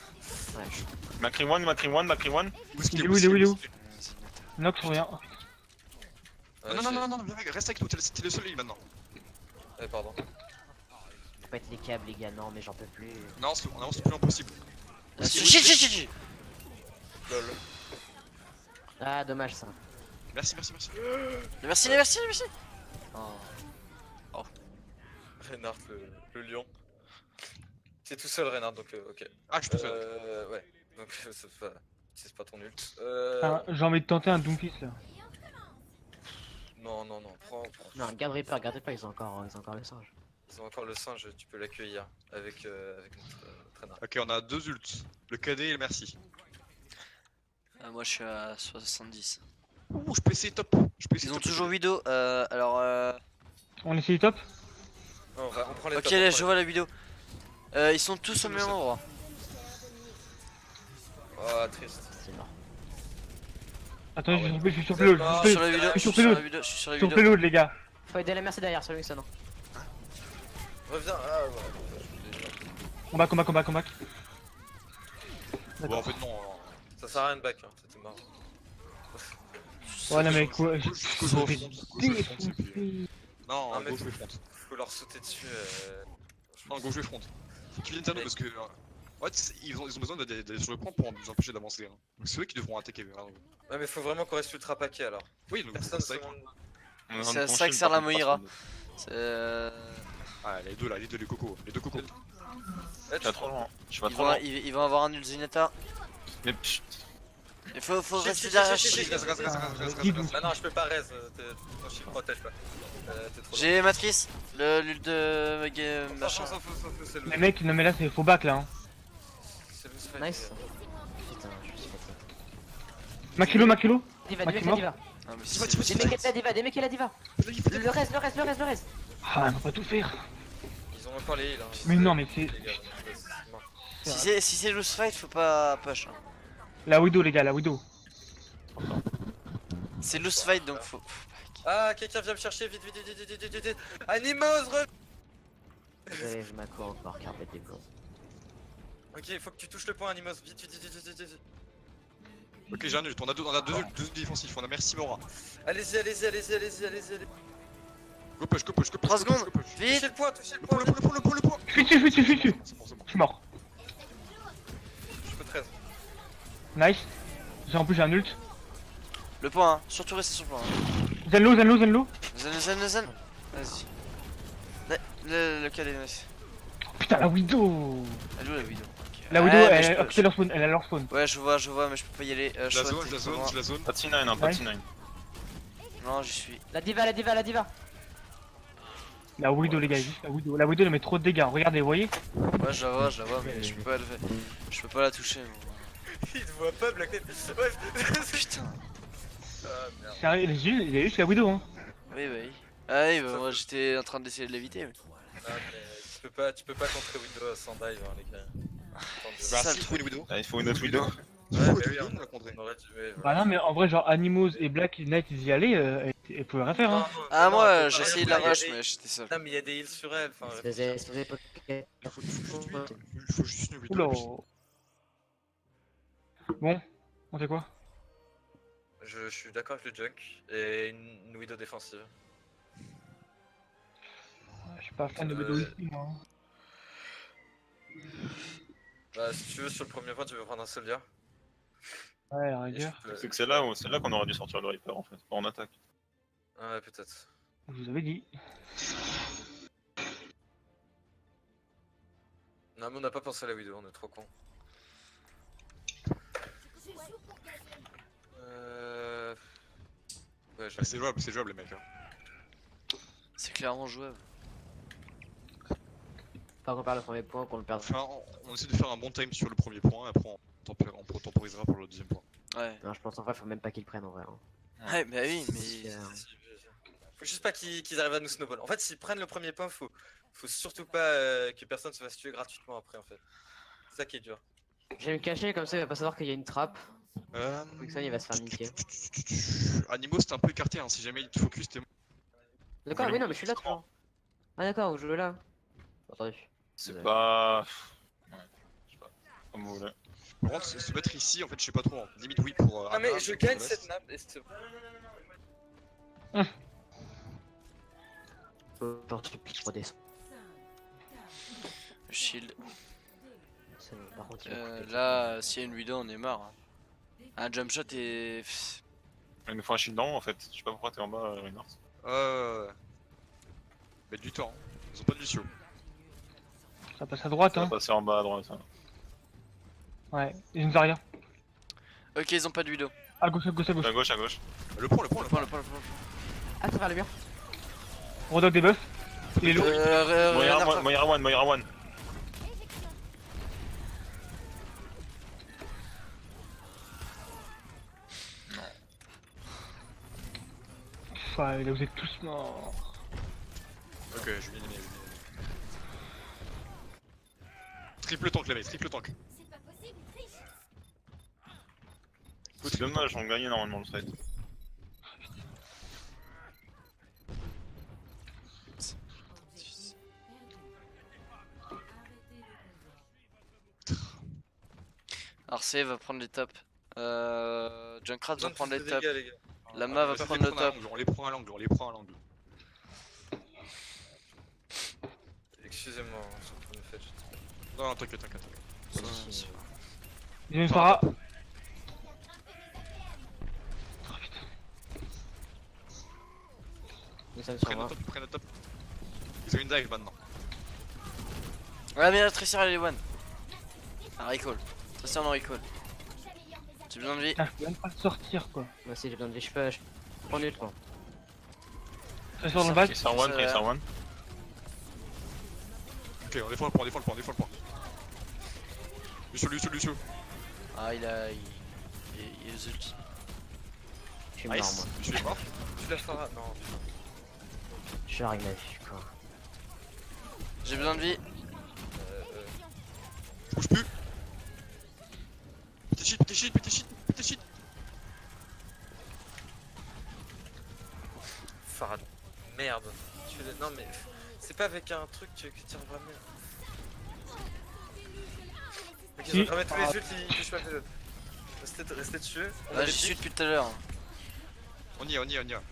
Macri one. Où est-ce qu'il est Il est où, il est où? Zenyatta. Nox, rien. Non, reste avec nous, t'es le seul heal maintenant. Pardon. Faut pas être les câbles les gars, non mais j'en peux plus. Non, on avance le plus loin possible. Shit. Lol. Ah dommage ça. Merci. Merci. Oh. Reinhardt, le lion. C'est tout seul, Reinhardt, donc ok. Ah, je suis tout seul. Ouais. Donc c'est pas ton ult. Ah, j'ai envie de tenter un Doomfist là. Non, prends. Non, garde Reaper, ils ont encore le singe. Ils ont encore le singe, tu peux l'accueillir avec notre Reinhardt. Ok, on a 2 ults. Le KD et le merci. Moi je suis à 70. Ouh, je peux essayer top. Ils ont toujours vidéo. Alors. On essaye top? On prend les Ok, tops, là on je prend vois la vidéo. Ils sont tous au même endroit. les- Oh, triste. C'est mort. Attendez, Ah ouais. je suis sur C'est payload, mort. je Sur la vidéo, je suis sur la vidéo, je suis sur la suis sur vidéo. payload, les gars. Faut aider la merci derrière sur le Winston. Hein. Reviens, ouais. Combat. Bon, en fait, non. Ça sert à rien de back, hein, c'était marrant. Ouais, non, mais quoi, Go au front. Non, Ah, mais- go jouer front. Faut leur sauter dessus. Non, go jouer front. Faut qu'ils viennent à nous parce que. Ouais, ils ont besoin d'aller sur le point pour nous empêcher d'avancer. Hein. Donc c'est eux qui devront attaquer. Hein. Ouais, mais faut vraiment qu'on reste ultra paquet alors. Oui, donc Personne c'est se ça. monte. On est en train C'est de à ça pencher, que sert mais la par contre, Moira. personne. Ah, les deux là, les cocos. Les deux cocos. Ouais, Tu vas trop loin. Je vais Ils trop loin. vont avoir un Zenyatta. Mais pchit. Il faut Shit, rester shit, derrière. shit, shit, Shit. shit. Ah non, je peux pas raise, ton shield protège pas. T'es trop loin. J'ai Matrice, l'ult de machin. C'est le Les mecs, non, mais là, c'est faux back là. Hein. c'est le strike. Nice. Putain, je suis fatigué. Makilo. Diva, Maki des mecs la mort. diva. Ah, mais Dis-moi, c'est- Des mecs la diva, des mecs la diva. Le reste. Ah, on va pas tout faire. Ils ont encore les heals. Hein. Mais non, mais c'est. Les gars, c'est mort. Si c'est loose fight, faut pas push. Hein. La Widow, les gars, la Widow. C'est loose fight donc faut. Ah, quelqu'un vient me chercher, vite. Animos, Ouais, je m'accorde encore, carpet des blancs. Ok, faut que tu touches le point, Animos, vite. Ok, j'ai un ult. On a deux ults défensifs. On a merci Mora. Allez-y. Go push. 3 secondes. Touchez Vite. le point. Pour le point. Je suis dessus. C'est bon. Je suis mort. Je peux 13. Nice. En plus, j'ai un ult. Le point, hein. Surtout rester sur le point. Hein. Zenlo. Zen. Vas-y. Le cadet, nice. Putain, la Widow. Elle est où la vidéo? Ok. La Widow, Ouais, mais elle je peux- a occupé leur spawn. Elle a leur spawn. Ouais, je vois, mais je peux pas y aller. Je la zone. Pas de C9, hein, pas de C9. Non, j'y suis. La diva. La Widow, les gars, juste la Widow. La Widow, elle met trop de dégâts. Regardez, vous voyez? Ouais, je la vois, mais je peux pas je peux pas la toucher. Moi. Il te voit pas, Black Knight. Bref. Putain. Ah merde. Sérieux, il est juste la Widow, hein. Oui. Ah oui, bah, moi j'étais en train d'essayer de l'éviter. Mais... Ah, mais tu peux pas contrer Windows sans dive, hein, les gars. C'est Bah, ça, si, le il faut une widow. Ah, il faut une autre Widow. Ouais, Il mais faut oui, une widow, on- on l'a contré. On aurait dû. Ouais, Bah non, mais en vrai, genre Animos et Black Knight, ils y allaient, elles pouvaient rien faire, hein. Ah, non, moi faut j'ai pas- essayé de la il y a rush, des- mais j'étais seul. Non, mais il y a des heals sur elle. Enfin, C'est des pockets. Il faut juste une widow. Oula. et puis- Bon, on fait quoi? je suis d'accord avec le junk et une widow défensive. Je suis pas fan de Widow ici, moi. Bah, si tu veux, sur le premier point, tu veux prendre un soldier. Ouais, à la Et rigueur. je peux- C'est que c'est là qu'on aurait dû sortir le Reaper en fait, pas en attaque. Ouais, peut-être. Je vous avais dit. Non, mais on n'a pas pensé à la widow, on est trop con. Ouais, C'est jouable les mecs. Hein. C'est clairement jouable. Pas qu'on perd le premier point, qu'on le perde. Enfin, on essaie de faire un bon time sur le premier point, et après on temporisera pour le deuxième point. Ouais. Non, je pense en vrai, faut même pas qu'ils le prennent en vrai. Hein. Ouais, bah oui, mais. Faut juste pas qu'ils arrivent à nous snowball. En fait, s'ils prennent le premier point, faut surtout pas que personne se fasse tuer gratuitement après en fait. C'est ça qui est dur. Je vais me cacher, comme ça il va pas savoir qu'il y a une trappe. Quickson il va se faire niquer. Animo c'était un peu écarté, hein. Si jamais il te focus, t'es. D'accord, oui, non, mais je suis là toujours. Ah, d'accord, vous jouez là. Entendu. C'est Ouais. pas. Ouais, je sais pas. Comme vous voulez. Par contre, se mettre ici, en fait, je sais pas trop. Hein. Limite, oui pour. Non mais Ana, je pour gagne le cette reste. map et c'est Genre, tu piques pour descendre. Shield. C'est bon, par contre, il va couper. Là, s'il y a une vidéo, on est marre. Hein. Un jump shot et. Pff, Il nous faut un shield en haut en fait. Je sais pas pourquoi t'es en bas, Reinhardt. Mettre du temps. Hein. Ils ont pas de Lucio. Ça passe à droite, Ça va hein. passer en bas à droite. Hein. Ouais, ils nous a rien. Ok, ils ont pas de vidéo. À gauche, à gauche, à gauche. À gauche, à gauche. Le point. Le point. Ah, ça va le mur. Rodog des buffs. Il est lourd. Moira one. Ouais, là vous êtes tous morts. Ok, je vais gagner. Triple tank, les mecs, triple tank. C'est dommage, on gagnait normalement le fight. Arcee va prendre les tops. Junkrat va prendre les des tops. dégâts, les gars. Lama va Ça prendre le fait prendre un top. angle, on les prend à l'angle. Excusez-moi, je suis en train de faire. Non, t'inquiète. Ils ont une Pharah. Nous sommes sur Prennent moi. le top. Ils ont une dive maintenant. Ouais, mais la Tracer elle est one. Ah, recall. Tracer non recall. J'ai besoin de vie. Putain, je peux même pas sortir quoi. Moi aussi, j'ai besoin de vie, je peux. Prends nul quoi. Ça sort dans le bac. Tracer one. Ok, on défend le point. Lucio. Ah, il est aux ult. Je suis mort Nice. moi. Lucio est mort. Tu la feras. Non. Je suis arrivé ma vie quoi. J'ai besoin de vie. Je bouge plus. Petit shit. Farad. Merde. Non mais c'est pas avec un truc que tu revois mieux. Ok, ils ont cramé tous les ults, ils touchent pas les autres. Restez dessus. Ah, j'y suis depuis tout à l'heure. On y va.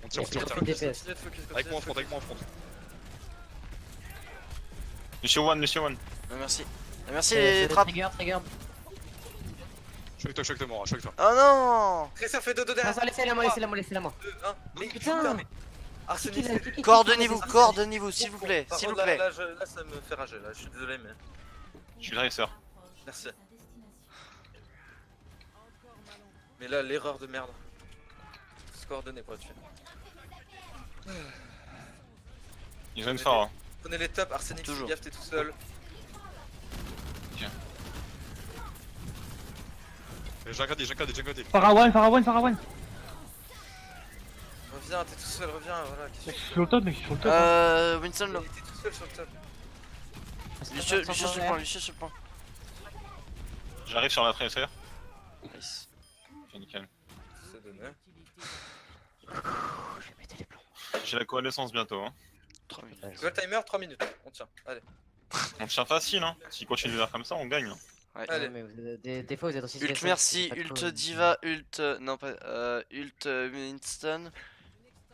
On tire. DPS. Avec moi en front. Lucio one. Merci. Merci les trappes. Trigger. Je suis avec toi. Oh non. Tracer fait dodo Ah, derrière. ça, laissez-la moi. 2, 1. Mais Putain. mais Arsenic, Qui qui- Coordonnez-vous, s'il vous plaît. Par S'il vous contre, plaît. Là, ça me fait rager. Là, je suis désolé, mais Je suis Tracer. merci. Mais là, l'erreur de merde. Se coordonner pour la tuer. Ils ont une Pharah. Prenez les tops, Arsenic, Toujours. gaffe, t'es tout seul. J'ai regardé. Pharah one. Reviens, t'es tout seul, reviens, voilà. Je suis sur le top, mec, je suis sur le top. Hein. Winston là. T'es tout seul sur le top. Lucio sur le point. J'arrive sur la Tracer. Nice. Ok, nickel. C'est donné. Je vais péter les plombs. J'ai la coalescence bientôt. Hein. 3 minutes. Je vois le timer, 3 minutes. On tient. Allez. On tient facile, hein. S'ils continuent de faire comme ça, on gagne. Ouais. Allez. Ouais, mais des fois vous êtes aussi. Ult stressés, merci, c'est pas ult cool. diva, ult non pas ult Winston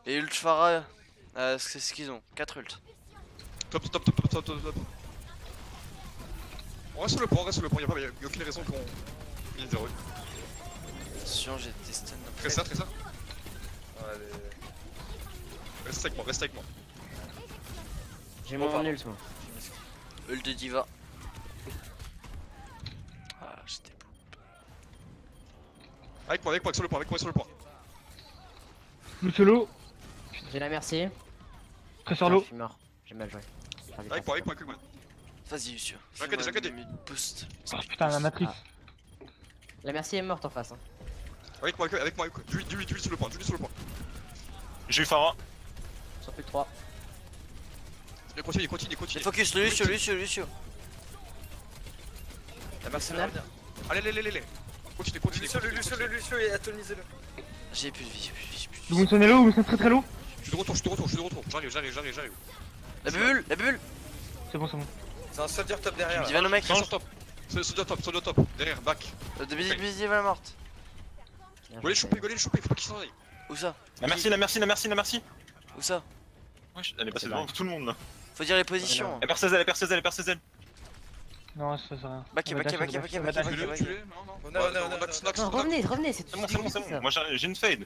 et ult Pharah. C'est ce qu'ils ont, 4 ults. Top. On reste sur le point, y'a aucune raison qu'on mine 0. Attention, j'ai des stuns. Tracer. Allez. Reste avec moi. J'ai Oh, mon pardon. ult moi. Ult diva. Ah, j'étais beau. Avec moi, sur le point. Luciolo, J'ai la merci. très sur Je l'eau. suis mort. J'ai mal joué. J'arrive Avec pas. moi, avec moi. Vas-y, Lucio. J'ai un KD. Boost. Oh putain, la matrice. La merci est morte en face. Hein. Avec moi. Du lui sur le point, J'ai eu Farah. Ils sont plus que 3. Il continue. Les focus, le Lucio. La merci de Arsenal. revenir. Allez. Continue. Lucio et atomisez-le. J'ai plus de vie. Le Winston est low, Winston très low. Je suis de retour. J'arrive. La bulle. C'est bon. C'est un soldier top derrière. là. Divan au mec. Sur top. Sur le top. Derrière, back. De Billy va morte. Go les choper, faut pas qu'il s'en aille. Où ça? La merci. Où ça? Wesh, elle est passée devant tout le monde là. Faut dire les positions. Elle perd ses ailes. Non, ça sert à rien. Back. On va dash. Tu l'es. Non. On a. Back snack. Non, revenez, c'est C'est bon. Moi j'ai une fade.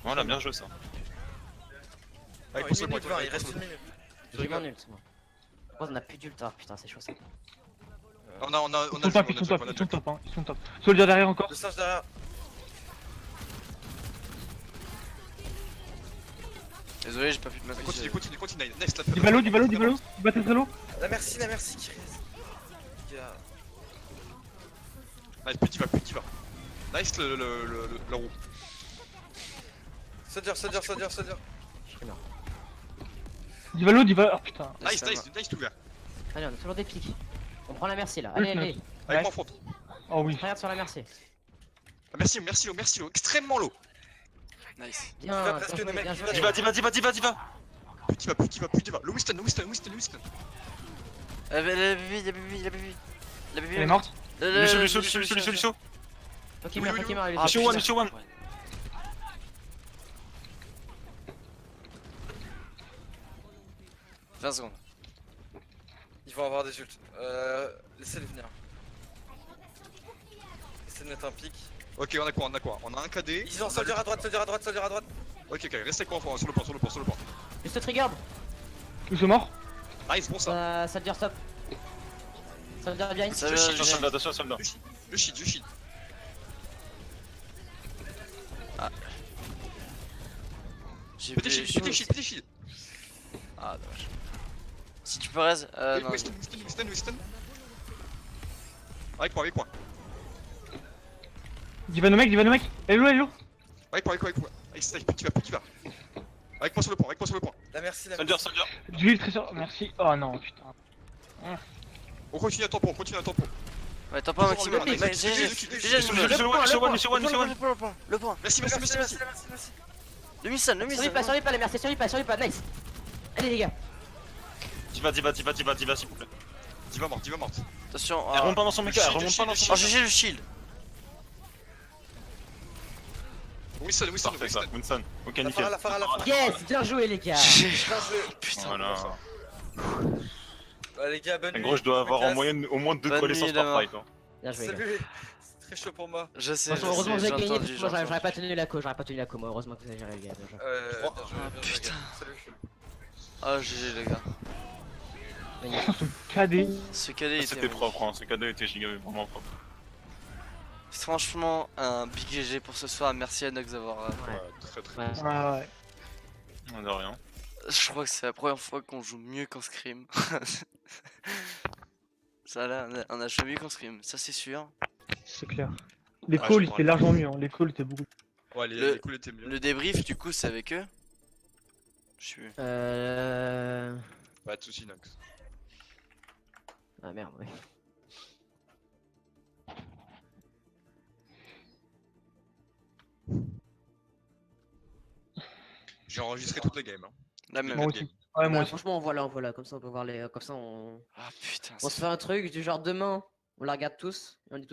Voilà, bien joué ça. Avec Il reste une minute. J'ai vraiment nul, c'est bon. Oh, on a plus d'ult, putain, c'est chaud ça. On a Ils sont top, hein. Ils sont top. Soldier derrière encore. Le singe derrière. Désolé, j'ai pas pu te mettre. Continue. Next, là. Divalo. Bat très low. La merci qui reste. Gars. Nice, petit va. Nice le roux. Soldier. Je suis mort. Divalo. Oh putain. Nice tout vert. Allez, on a toujours des pics. On prend la merci là. Allez. Avec moi en front. Oh oui. Regarde sur la merci. Merci low, extrêmement low. Nice. Bien, presque bien de joué, mec. bien joué. Diva. Petit va. Le Winston. La baby. Elle est morte. Lucio. Ok, meurs, allez. Ah, Lucio putain. one. 20 secondes. Ils vont avoir des ults. Laissez-les venir. Essayez de mettre un pic. Ok, on a quoi? On a un KD. Ils ont soldier à droite. Ok, restez quoi sur le point. Juste trigger. Lucio mort. Nice, bon ça. Ça devient stop. Ça devient bien. Ça Soldat. Le shield. J'ai Petit shield. Ah, dommage. Si tu peux raise. Non. Winston. Avec moi. Divano mec. Elle est low. Avec moi. Petit va. Avec moi sur le point. La merci. Soldier. Jules très sur. Merci. Oh non, putain. On continue à tempo. Ouais, t'as pas un maximum. Nice. Lucio one. Le point. Merci. Le Missan. Survie pas, la merci, survie pas, nice. Allez les gars. Diva s'il vous plaît. Diva morte. Attention. Elle remonte pas dans son mecha, Oh, GG le shield. Winston. Parfait ça, Winston. Ok, La nickel. Farah. Yes, bien joué les gars. Bien joué. Putain. Voilà. Bah les gars, bonne En nuit. gros, je dois avoir me en casse. moyenne au moins 2 Bonne connaissances nuit, par Damien. fight. Bien joué les gars. Salut. C'est très chaud pour moi. Je sais. Franchement, heureusement que vous avez j'ai gagné, entendu, parce que moi j'ai j'aurais pas entendu. tenu la co, moi heureusement que vous avez géré les gars. Bien joué. Bien joué, putain. gars. Salut. Ah, GG les gars. KD. Ce cadet était C'était propre, ce cadeau était giga vraiment propre. franchement un big GG pour ce soir. Merci à Nox d'avoir. Très. Ouais. Ouais. De rien. Je crois que c'est la première fois qu'on joue mieux qu'en scrim. Ça là, on a joué mieux qu'en scrim, ça c'est sûr. C'est clair. Les Ouais, calls je étaient largement mieux. Les calls étaient beaucoup. Ouais, Le- les coups étaient mieux. Le débrief du coup c'est avec eux. Je sais plus. Pas de soucis, Nox. Ah merde, ouais. J'ai enregistré toutes les games. La même. Moi aussi. Ouais, moi Bah, aussi. franchement, voilà, comme ça on peut voir les. Comme ça on. Ah putain. On se fait un truc du genre demain, on la regarde tous, et on dit tous.